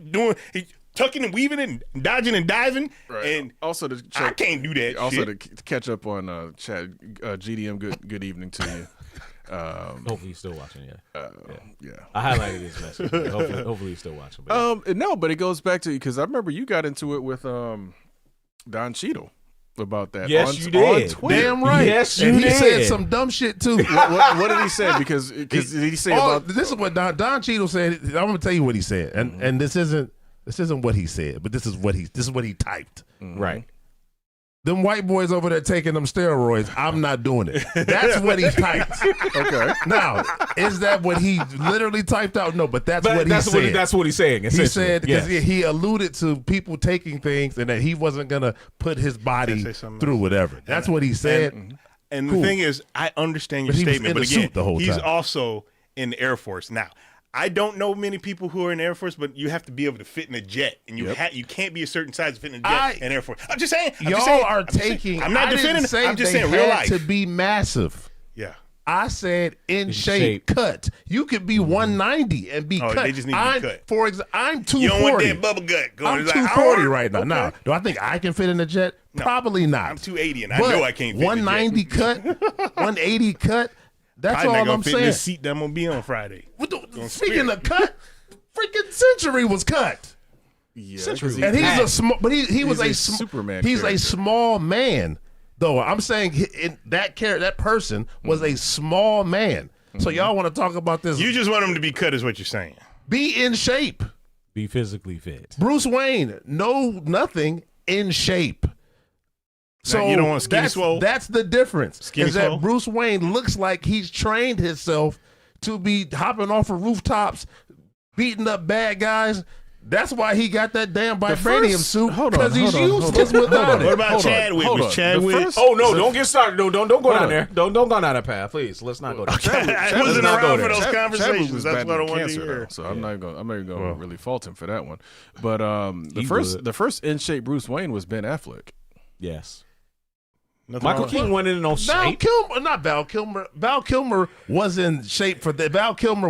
tucking and weaving and dodging and diving. Right. And also to I can't do that. Also shit. to catch up on Chad, GDM. Good evening to you. Hopefully he's still watching. Yeah, Yeah. I highlighted his message. Hopefully he's still watching. But No, but it goes back to because I remember you got into it with Don Cheadle about that. Yes, on, you did. On Twitter. Damn right. Yes, and you he said did. some dumb shit too. What did he say? Because did he say about this is what Don Cheadle said. I'm gonna tell you what he said, and this isn't what he said, but this is what he typed. right. Them white boys over there taking them steroids. I'm not doing it. That's what he typed. Okay. Now, is that what he literally typed out? No, but that's But what he that's said. that's what he's saying. He essentially. said because Yes. he alluded to people taking things and that he wasn't gonna put his body Say something through else. whatever. That's what he said. And Cool. the thing is, I understand your But he was statement, in but a again, suit the whole he's time. also in the Air Force. Now, I don't know many people who are in the Air Force, but you have to be able to fit in a jet, and you can't be a certain size to fit in a jet in Air Force. I'm just saying. Y'all are taking. I'm not I didn't defending. say I'm just they saying real had life. to be massive. Yeah. I said in shape. cut. You could be 190 and be Oh, cut. they just need to be cut. For example, I'm 240. You don't want that bubble gut going. I'm It's like, 240 oh, right now. okay. Now, do I think I can fit in a jet? Probably not. I'm 280, and I But know I can't fit in a jet. 190 cut, 180 cut. That's Probably not all gonna I'm fit in saying. this seat that I'm gonna be on Friday. Speaking of cut, freaking Century was cut. Yeah, And he's a small, but he was a a Superman He's a character. small man, though. I'm saying that person was a small man. So y'all want to talk about this? You just want him to be cut, is what you're saying. Be in shape. Be physically fit. Bruce Wayne, nothing in shape. So you don't want skinny that's, swole? That's the difference. Skinny is that swole? Bruce Wayne looks like he's trained himself to be hopping off of rooftops, beating up bad guys. That's why he got that damn vibranium suit, because he's useless without it. What about Chadwick? hold Was on. Chadwick? The first- Oh no! Don't get started. Don't go down on. there. Don't go down that path, please. Let's not go there. I Let's wasn't not go around there. for those Chadwick conversations. was That's battling what I wanted to cancer, hear. though, so I'm not even gonna really fault him for that one. But He the first in shape Bruce Wayne was Ben Affleck. Yes. Nothing Michael wrong- Keaton went in on Val shape. Kilmer, not Val Kilmer. Val Kilmer was in shape for that. Val Kilmer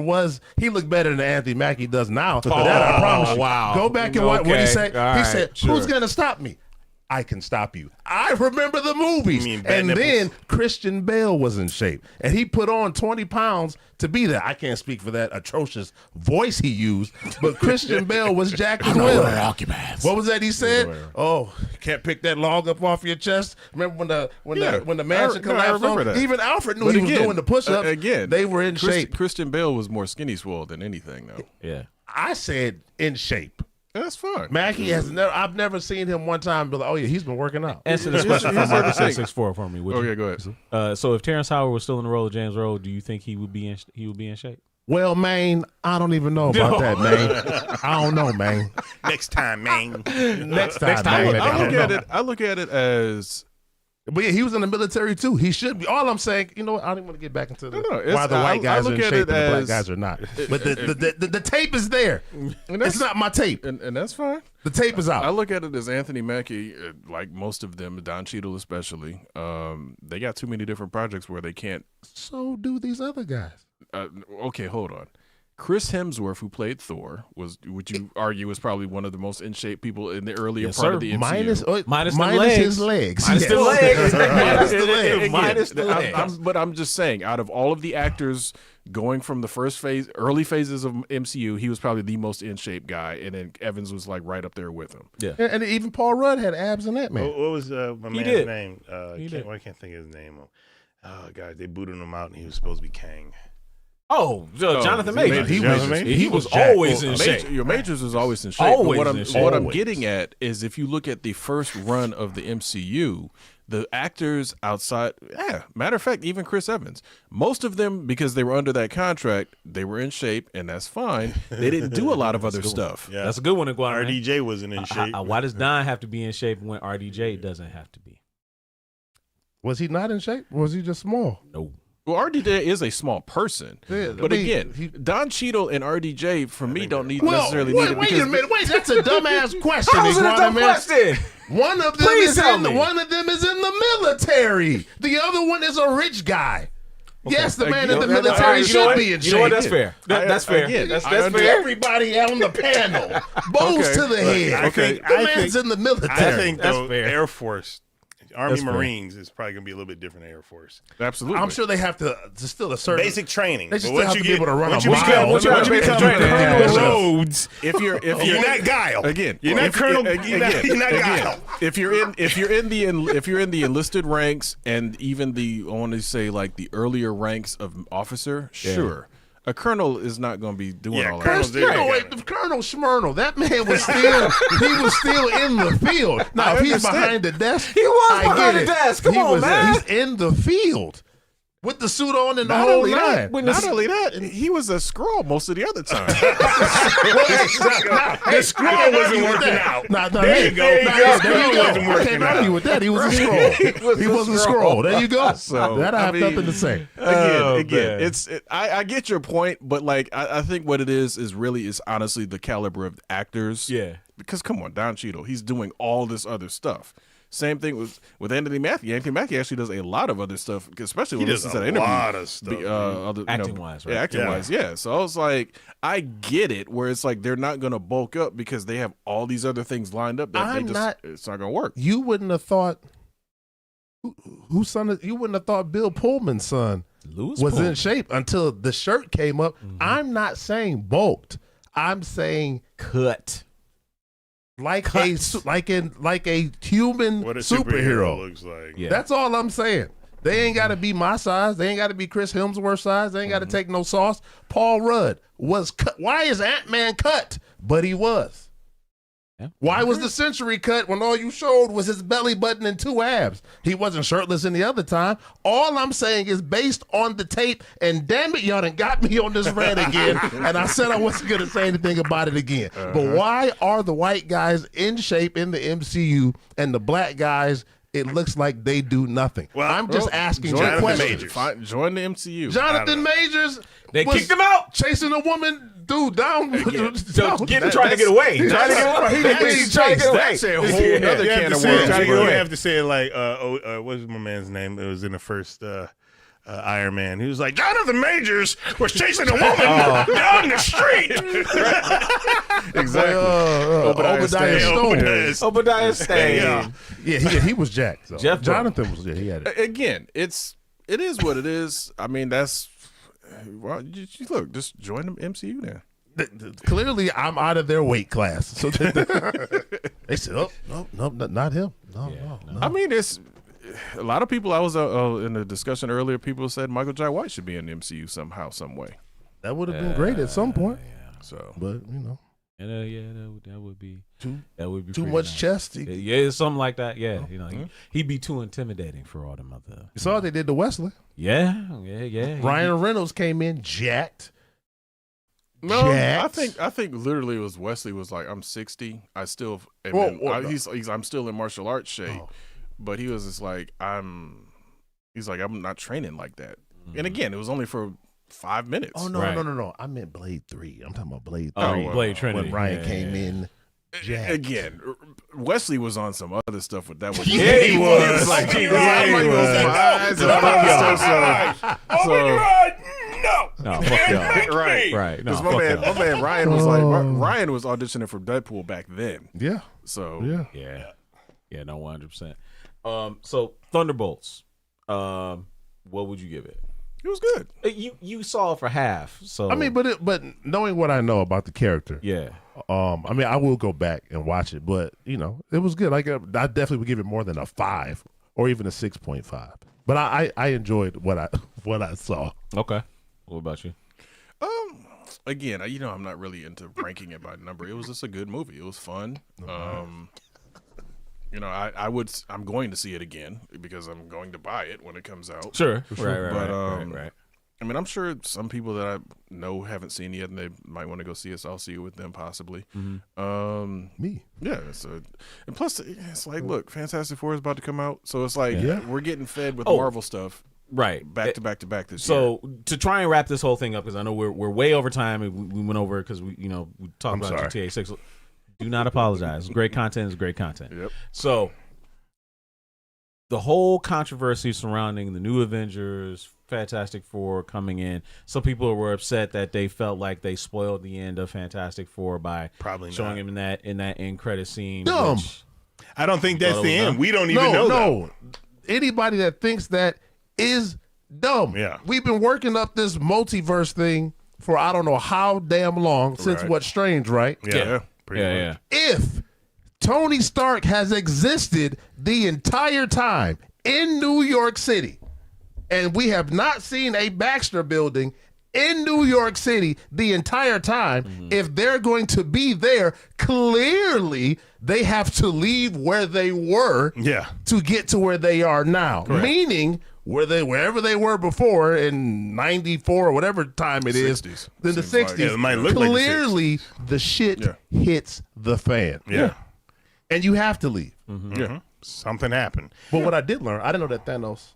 he looked better than Anthony Mackie does now. That I promise you. wow. Go back and watch what he Okay. said. All He right, said, sure. "Who's gonna stop me? I can stop you." I remember the movies. You mean Bad And Nipples? then Christian Bale was in shape, and he put on 20 pounds to be there. I can't speak for that atrocious voice he used, but Christian Bale was jacked as well. What was that he said? Oh, can't pick that log up off your chest. Remember when the mansion I collapsed remember on? that. Even Alfred knew But he was again, doing the push-ups. Again, they were in shape. Christian Bale was more skinny swole than anything, though. Yeah. I said in shape. That's fine. Mackie has never. I've never seen him one time be like, "Oh yeah, he's been working out." Answer this Here's- question here's from Marcus everything. 664 for me. Would Okay, you? go ahead. So if Terrence Howard was still in the role of James Rhodes, do you think he would be in shape? Well, man, I don't even know about that, man. I don't know, man. Next time, man. Next time, time, man. I I don't know. look at it as But yeah, he was in the military too. He should be. All I'm saying, you know what? I don't even want to get back into why the white guys are in shape and the black guys are not. But the tape is there. It's not my tape. And that's fine. The tape is out. I look at it as Anthony Mackie, like most of them, Don Cheadle especially, they got too many different projects where they can't. So do these other guys. Okay, hold on. Chris Hemsworth, who played Thor, would you argue was probably one of the most in shape people in the earlier part of the MCU. Minus his legs. Minus the legs. Minus the legs. But I'm just saying, out of all of the actors going from the first phase, early phases of MCU, he was probably the most in shape guy, and then Evans was like right up there with him. Yeah, and even Paul Rudd had abs in that man. What was my man's name? I can't think of his name. Oh, God, they booted him out, and he was supposed to be Kang. Oh, Jonathan Majors. He was always in shape. Your Majors was always in shape. Always What I'm getting at is if you look at the first run of the MCU, the actors outside, matter of fact, even Chris Evans, most of them, because they were under that contract, they were in shape, and that's fine. They didn't do a lot of other stuff. Yeah. That's a good one, Iguana. RDJ wasn't in shape. Why does Don have to be in shape when RDJ doesn't have to be? Was he not in shape? Or was he just small? No. Well, RDJ is a small person, but again, Don Cheadle and RDJ for me don't need necessarily need it. Wait a minute, that's a dumbass question. How is it a dumb question? One of them is in the military. The other one is a rich guy. Okay. Yes, the man in the military should be in shape. You know what? That's fair. That's fair. Again, that's fair. Everybody on the panel, bows to the head. The man's in the military. I think though, Air Force. Army Marines is probably going to be a little bit different than Air Force. Absolutely. I'm sure they have to still a certain basic training. They still have to be able to run once a mile. Once you become Colonel Rhodes, if you're not Guile again, you're not Colonel. You're not Guile. If you're in the enlisted ranks and even I want to say like the earlier ranks of officer, sure. A colonel is not going to be doing all that. Colonel Schmernel, that man was still in the field. Now, if he's behind the desk, he was behind the desk. Come on, man. He's in the field with the suit on and the whole nine. Not only that, he was a Skrull most of the other time. The Skrull wasn't working out. There you go. I can't argue with that. He was a Skrull. He wasn't a Skrull. There you go. So that I have nothing to say. Again, I get your point, but like I think what it is honestly the caliber of actors. Yeah. Because come on, Don Cheadle, he's doing all this other stuff. Same thing with Anthony Mackie. Anthony Mackie actually does a lot of other stuff, especially when he listens to that interview. A lot of stuff. Acting-wise, right? Yeah, acting-wise, yeah. So I was like, I get it, where it's like they're not going to bulk up because they have all these other things lined up that it's not going to work. You wouldn't have thought whose son? You wouldn't have thought Bill Pullman's son was in shape until the shirt came up. Mm-hmm. I'm not saying bulked. I'm saying cut. Like a human what a superhero looks like. Yeah. That's all I'm saying. They ain't got to be my size. They ain't got to be Chris Hemsworth size. They ain't got to take no sauce. Paul Rudd was cut. Why is Ant-Man cut? But he was. Yeah. Why was the Century cut when all you showed was his belly button and two abs? He wasn't shirtless any other time. All I'm saying is based on the tape, and damn it, y'all done got me on this rant again, and I said I wasn't going to say anything about it again. But why are the white guys in shape in the MCU and the black guys, it looks like they do nothing? Well, I'm just asking you questions. Join the MCU. Jonathan Majors. They kicked him out. Chasing a woman, dude, down. Trying to get away. That's a whole other can of worms. You have to say it like, what's my man's name? It was in the first Iron Man. He was like, Jonathan Majors was chasing a woman down the street. Exactly. Obadiah Stane. Yeah, he was jacked. So. Jonathan was. Yeah, he had it. Again, it is what it is. I mean, that's. Well, look, just join the MCU now. Clearly, I'm out of their weight class. So they said, "Oh, no, not him. No. I mean, it's a lot of people. I was in a discussion earlier. People said Michael Jai White should be in the MCU somehow, some way. That would have been great at some point. Yeah. So, but you know, that would be too much nice. chest. Yeah, something like that. Yeah, he'd be too intimidating for all them other. You saw what they did to Wesley. Yeah. Ryan Reynolds came in jacked. No, I think literally it was Wesley was like, I'm 60. I still, I'm still in martial arts shape. but he was just like, he's like, I'm not training like that. And again, it was only for 5 minutes. Oh, no, Right. no. I meant Blade 3. I'm talking about Blade 3. Oh, Blade Trinity. When Ryan came in. Jacked. Again, Wesley was on some other stuff with that. Yeah, he was. Like, Yeah, he he was. was. My eyes and all that stuff. No, fuck y'all. Right. No, Because fuck y'all. my man Ryan was like, Ryan was auditioning for Deadpool back then. Yeah. So Yeah. Yeah, no, 100%. So Thunderbolts, what would you give it? it was good. You saw it for half, so I mean, but knowing what I know about the character, yeah. I mean, I will go back and watch it, but it was good. Like I definitely would give it more than a 5 or even a 6.5. But I enjoyed what I saw. Okay. What about you? Again, I'm not really into ranking it by number. It was just a good movie. It was fun. I'm going to see it again because I'm going to buy it when it comes out. Sure. But, Right. I mean, I'm sure some people that I know haven't seen it yet, and they might want to go see it. So I'll see it with them possibly. Me. Yeah. So, and plus, it's like, look, Fantastic Four is about to come out, so it's like we're getting fed with Marvel stuff, Right. back to back to back this year. So to try and wrap this whole thing up, because I know we're way over time, and we went over because we talked about sorry. GTA 6. Do not apologize. Great content is great content. Yep. So the whole controversy surrounding the new Avengers, Fantastic Four coming in, some people were upset that they felt like they spoiled the end of Fantastic Four by Probably showing not. him in that end credit scene. Dumb. which- I don't think that's thought it the was end. dumb. We don't even know that. No. Anybody that thinks that is dumb. Yeah. We've been working up this multiverse thing for I don't know how damn long since Right. What's Strange, right? Yeah. Pretty much. yeah. If Tony Stark has existed the entire time in New York City, and we have not seen a Baxter building in New York City the entire time, if they're going to be there, clearly they have to leave where they were Yeah. to get to where they are now. Meaning wherever they were before in 94 or whatever time it is, 60s. in the Seems like. 60s, Yeah, it might look like the clearly the shit hits the fan. Yeah. And you have to leave. Yeah. Something happened. But what I did learn, I didn't know that Thanos,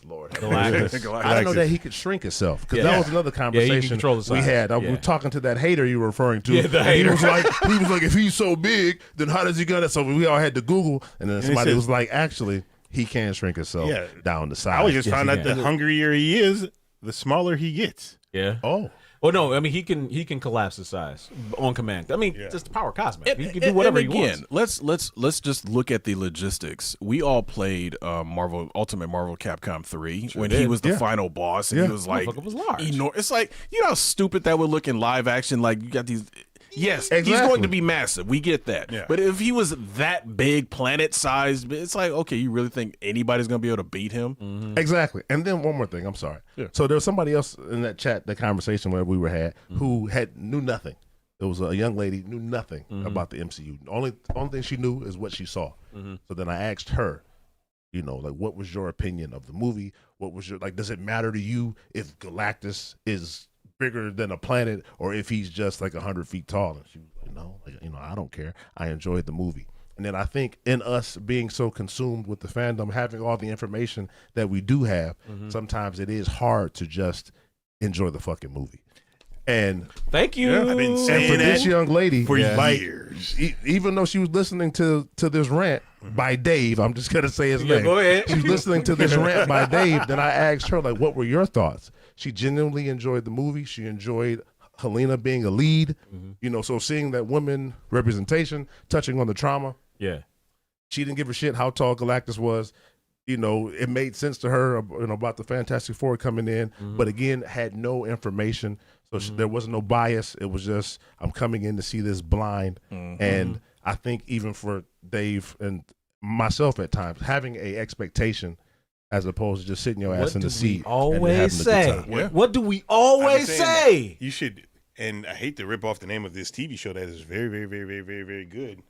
Lord. Galactus. I didn't know that he could shrink himself because Yeah. that was another conversation control the we size. had. I Yeah. was talking to that hater you were referring to. Yeah, the and hater. He was like, if he's so big, then how does he get it? So we all had to Google, and then somebody says- was like, actually, he can shrink himself down the side. I was just Yes, found he out can. the hungrier he is, the smaller he gets. Yeah. Oh. Well, no, I mean he can collapse his size on command. I mean, just the power cosmic. He can do whatever he again, wants. let's just look at the logistics. We all played Ultimate Marvel Capcom 3 when he did. was the final boss, and he was like, Motherfucker was large. It's like, you know how stupid that would look in live action. Like, you got these. Yes, he's Exactly. going to be massive. We get that. Yeah. But if he was that big, planet sized, it's like, okay, you really think anybody's going to be able to beat him? Exactly. And then one more thing. I'm sorry. So there was somebody else in that chat, that conversation where we were had, who knew nothing. It was a young lady knew nothing about the MCU. The only thing she knew is what she saw. So then I asked her, like, what was your opinion of the movie? What was your, like, does it matter to you if Galactus is bigger than a planet or if he's just like 100 feet tall? And she was like, I don't care. I enjoyed the movie. And then I think in us being so consumed with the fandom, having all the information that we do have, sometimes it is hard to just enjoy the fucking movie. And Thank you. I've been and saying for this that young lady, for like, years. even though she was listening to this rant by Dave, I'm just gonna say his name. Go ahead. She was listening to this rant by Dave. Then I asked her, like, what were your thoughts? She genuinely enjoyed the movie. She enjoyed Helena being a lead. So seeing that woman representation, touching on the trauma. Yeah. She didn't give a shit how tall Galactus was. It made sense to her, about the Fantastic Four coming in, but again, had no information. So there was no bias. It was just, I'm coming in to see this blind. And I think even for Dave and myself at times, having a expectation as opposed to just sitting your ass in the seat. Always say. Yeah. What do we I've been always saying say? that. You should, and I hate to rip off the name of this TV show that is very, very, very, very, very, very good,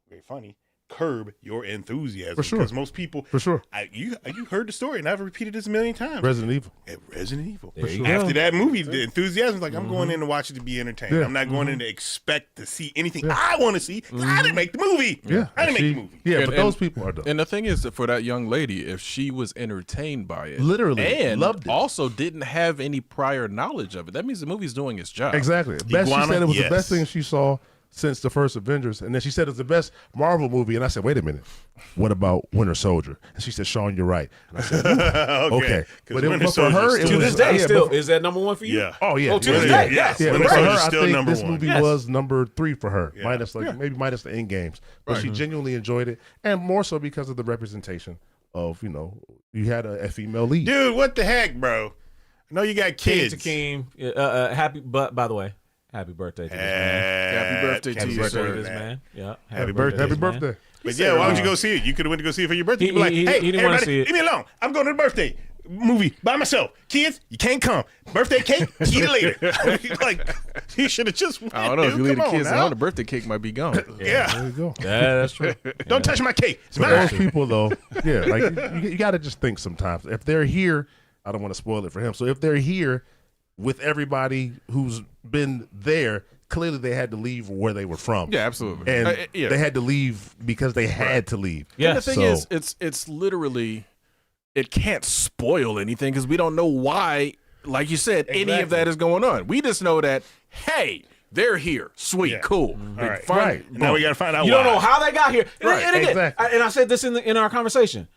very funny. curb your enthusiasm. For sure. Because most people, For sure. you heard the story, and I've repeated this a million times. Resident Evil. Resident Evil. There you After go. that movie, the enthusiasm is like, I'm going in to watch it to be entertained. Yeah. I'm not going in to expect to see anything I want to see. 'Cause I didn't make the movie. Yeah. I didn't make the movie. Yeah, And- but those people are dumb. And the thing is that for that young lady, if she was entertained by it, Literally, and loved it. also didn't have any prior knowledge of it, that means the movie's doing its job. Exactly. Best, she Iguana? said it was Yes. the best thing she saw since the first Avengers. And then she said it's the best Marvel movie. And I said, wait a minute. What about Winter Soldier? And she said, Sean, you're right. And I said, okay. 'Cause But, Winter but for her, Soldier's it To was this day, yeah, still but- is that number one for you? Yeah. Oh, yeah. Oh, to this yeah, day, yes. Yeah, Winter but for her, Soldier's I still think number this one. movie Yes. was number 3 for her. Yeah. Minus maybe minus the end games. But she genuinely enjoyed it. And more so because of the representation of, you had a female lead. Dude, what the heck, bro? I know you got kids. King to King. Happy, but by the way, happy birthday to this man. Happy birthday to Happy you, birthday sir. to this man. Yeah. Happy birthday. Happy to this man. birthday. But yeah, why would you go see it? You could have went to go see it for your birthday. You'd be like, He hey, didn't wanna everybody, see it. leave me alone. I'm going to the birthday movie by myself. Kids, you can't come. Birthday cake, see you later. Like, you should have just went, I don't know if dude. you leave the Come on kids at now. home, the birthday cake might be gone. Yeah. There you go. Yeah, that's true. Don't touch my cake. It's For mine. those people, though, yeah, like you got to just think sometimes. If they're here, I don't want to spoil it for him. So if they're here with everybody who's been there, clearly they had to leave where they were from. Yeah, absolutely. And Yeah. they had to leave because they had to leave. Yeah. And the thing is, it's literally, it can't spoil anything because we don't know why, like you said, any of that is going on. We just know that, hey, they're here. Sweet, Yeah. cool. All right. Right. Now we got to find out You why. don't know how they got here. Right, And again, exactly. and I said this in our conversation.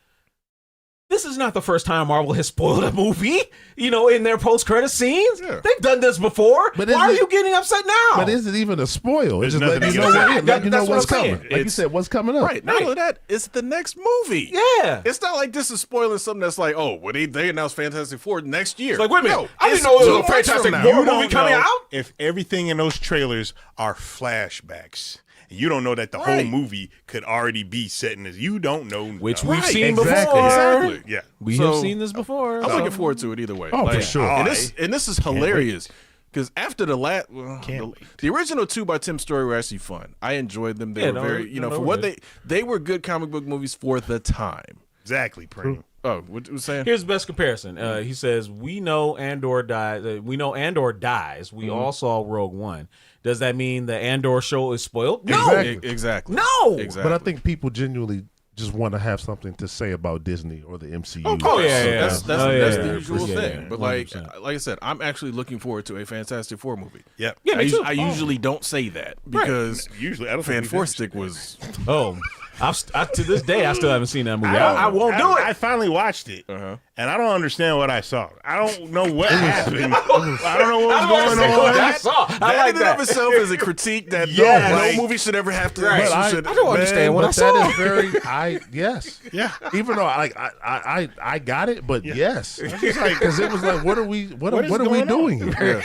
This is not the first time Marvel has spoiled a movie, in their post-credit scenes. Yeah. They've done this before. But why are is it- you getting upset now? But is it even a spoil? It's There's just letting you know, nothing to get letting you know That's what what's I'm saying. coming. Like you said, what's coming up. Right. Not only that, it's the next movie. Yeah. It's not like this is spoiling something that's like, oh, well, they announced Fantastic Four next year. It's like, wait a minute. No, I didn't it's know it was 2 a months Fantastic from now. Four You movie don't coming know out? if everything in those trailers are flashbacks. You don't know that the Right. whole movie could already be set in this. You don't know. Which no. we've Right, seen exactly. before. Exactly. Yeah. We So- have seen this before. I'm so- looking forward to it either way. Oh, for sure. And this is hilarious because after the last, the original 2 by Tim Story were actually fun. I enjoyed them. They Yeah, were no, very, no, for no, what good. they were good comic book movies for the time. Exactly, Preem. Oh, what was saying? Here's the best comparison. He says, "We know Andor dies. We know Andor dies. We all saw Rogue One. Does that mean the Andor show is spoiled? No, Exactly. Exactly. no. Exactly. But I think people genuinely just want to have something to say about Disney or the MCU. Oh, yeah, yeah, That's yeah. Oh, yeah, that's yeah, the yeah. usual Yeah, thing. yeah, But like 100%. I said, I'm actually looking forward to a Fantastic Four movie. Yep. Yeah, me too. I usually don't say that because Usually, I don't Fan think Four we've Stick was Oh, to this day, I still haven't seen that movie. I won't do it. I finally watched it, Uh-huh. and I don't understand what I saw. I don't know what happened. I don't know what I was don't going understand what I on. saw. I that like in and that. of itself is a critique that Yeah, no like- movie should ever have to. Right. But should- I don't understand what I But saw. that is very, yes. Yeah. Even though I got it, but yes, because it was like, what are we is doing going here?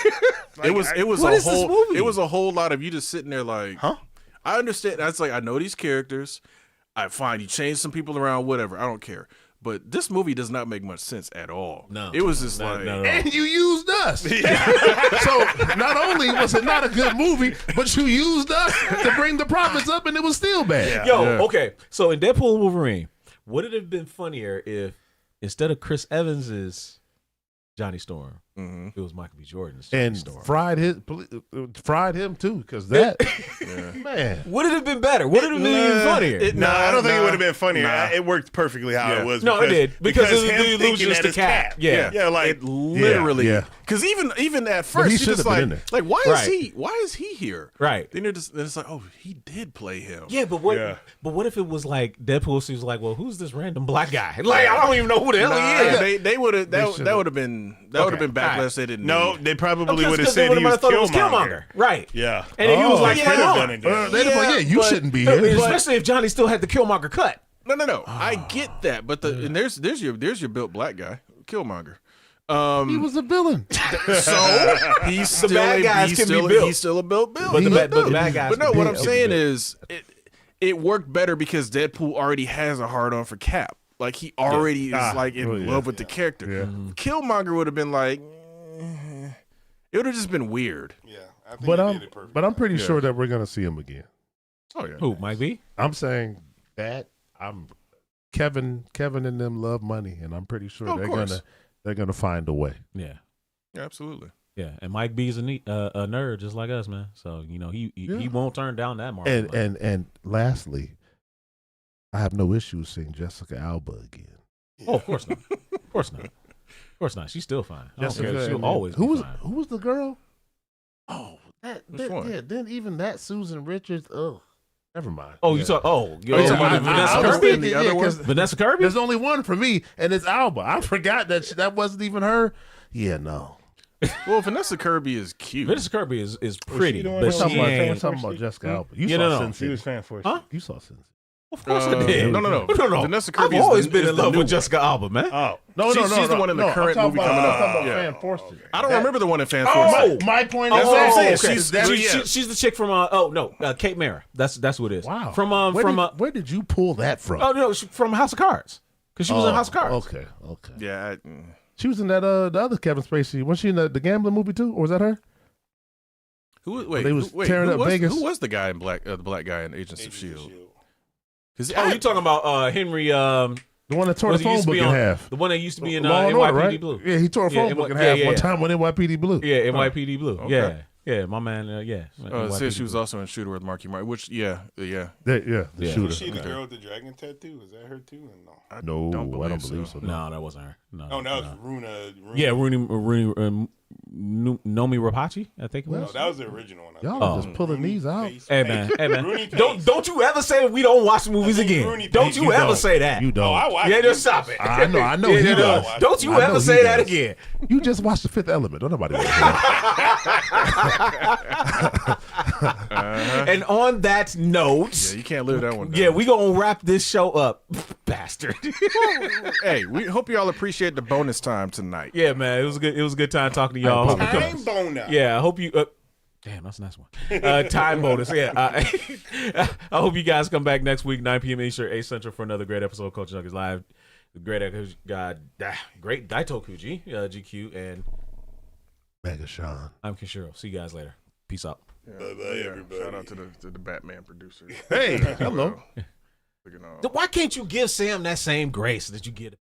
It was What a is this whole movie? it was a whole lot of you just sitting there like, Huh? I understand. That's like I know these characters. I find you change some people around, whatever. I don't care. But this movie does not make much sense at all. No. It was just No, like no. And you used us. So not only was it not a good movie, but you used us to bring the profits up, and it was still bad. Yo, Yeah. okay. So in Deadpool and Wolverine, would it have been funnier if instead of Chris Evans's Johnny Storm, Mhm. it was Michael B. Jordan's Johnny And Storm? fried him too, because that man. Would it have been better? Would it have been even funnier? No, I don't think it nah, would have been funnier. nah. It worked perfectly how Yeah. it was. No, it did. Because of him the thinking illusions that to it's Cap. Yeah. yeah, like it literally yeah. because even at But first he you're should just have been like in there. like Right. why is he here? Right. Then it's like, oh, he did play him. Yeah, but what? Yeah. But what if it was like Deadpool? She was like, "Well, who's this random black guy? Like, I don't even know who the hell he is." They would have that should've. would have been backlash Alright. they didn't no, need. they probably would have Because said they he would've was thought it was Killmonger. Right. Yeah. And then he was Oh, like, They "Yeah, could have no." done it. then. They'd have been like, yeah, you but- shouldn't be here. Especially if Johnny still had the Killmonger cut. No. I get that, but and there's your built black guy, Killmonger. He was a villain. So he's still bad guys can be built. He's still a built Bill. But the He- bad guys. But no, can what be I'm built. saying is it worked better because Deadpool already has a hard on for Cap. Like he already is like in Oh, yeah. love with the character. Yeah. Killmonger would have been like, it would have just been weird. Yeah, I think But he I'm did it perfect. but I'm pretty sure that we're gonna see him again. Oh yeah. Who? Mike B? I'm saying that, Kevin and them love money, and I'm pretty sure they're gonna find a way. Yeah. Absolutely. Yeah, and Mike B's a nerd just like us, man. So he won't turn down that Marvel. And lastly, I have no issues seeing Jessica Alba again. Oh, of course not. Of course not. Of course not. She's still fine. I don't care. She'll always who be fine. Who was the girl? Oh, Which one? yeah. Then even that Susan Richards. Oh, never mind. Oh, you talking about Vanessa Kirby? The other one? Vanessa Kirby? There's only one for me, and it's Alba. I forgot that wasn't even her. Yeah, no. Well, Vanessa Kirby is cute. Vanessa Kirby is pretty, the one but that she was ain't. We're talking about Jessica Alba. You Yeah, saw no. Sin She was City. fan for Huh? You saw Sin City. Of course I did. No. Vanessa Vanessa Kirby I've always is been in love new with one. Jessica Alba, man. Oh, No, She's the one in the current movie coming up. I'm talking about Yeah. Fan Forster. I don't remember the one in Fan Oh! Force. My point That's is what I'm saying. Okay. She's the chick from Kate Mara. That's what it is. Wow. From where did you pull that from? oh no, from House of Cards. Because she was in House of Cards. Okay. Yeah. She was in that the other Kevin Spacey. Was she in the gambling movie too, or was that her? They was tearing up Vegas. Who was the guy in the black guy in Agents of Shield? Oh, you talking about Henry? The one that tore the phone book in half. The one that used to be in Law and Order, NYPD right? Blue. Yeah, he tore a phone book in half one time on NYPD Blue. Yeah, NYPD Blue. Okay. Yeah, my man. Yeah. It says she was Blue. also in Shooter with Marky Mark, which the The shooter. Was she the girl with the dragon tattoo? Was that her too? Or no. I No, don't I don't believe believe so. No, that wasn't her. No, Oh, that was Runa. Yeah, Rooney Nomi Rapace, I think it was. No, that was the original one. Y'all are just pulling these out. Hey man, Rooney don't you ever say we don't watch movies again. Rooney Don't Pace. you You ever don't. say that. You don't. Oh, I watched Yeah, it. just stop it. I know he does. Don't you I know ever he say that does. again. You just watched The Fifth Element. Don't nobody want to hear that. And on that note, you can't live that one down. yeah, we gonna wrap this show up, bastard. Hey, we hope you all appreciate the bonus time tonight. Yeah, man, it was good. It was a good time talking to y'all. Hope you come- Time boner. Yeah, I hope you. Damn, that's a nice one. Time bonus. Yeah, I hope you guys come back next week, 9 p.m. Eastern, 8 Central, for another great episode of Culture Junkies Live. The great Daito Kuji, GQ, and Mega Sean. I'm Kenshiro. See you guys later. Peace out. Bye-bye, everybody. Shout out to the Batman producer. Hey, hello. Looking all- Why can't you give Sam that same grace that you get?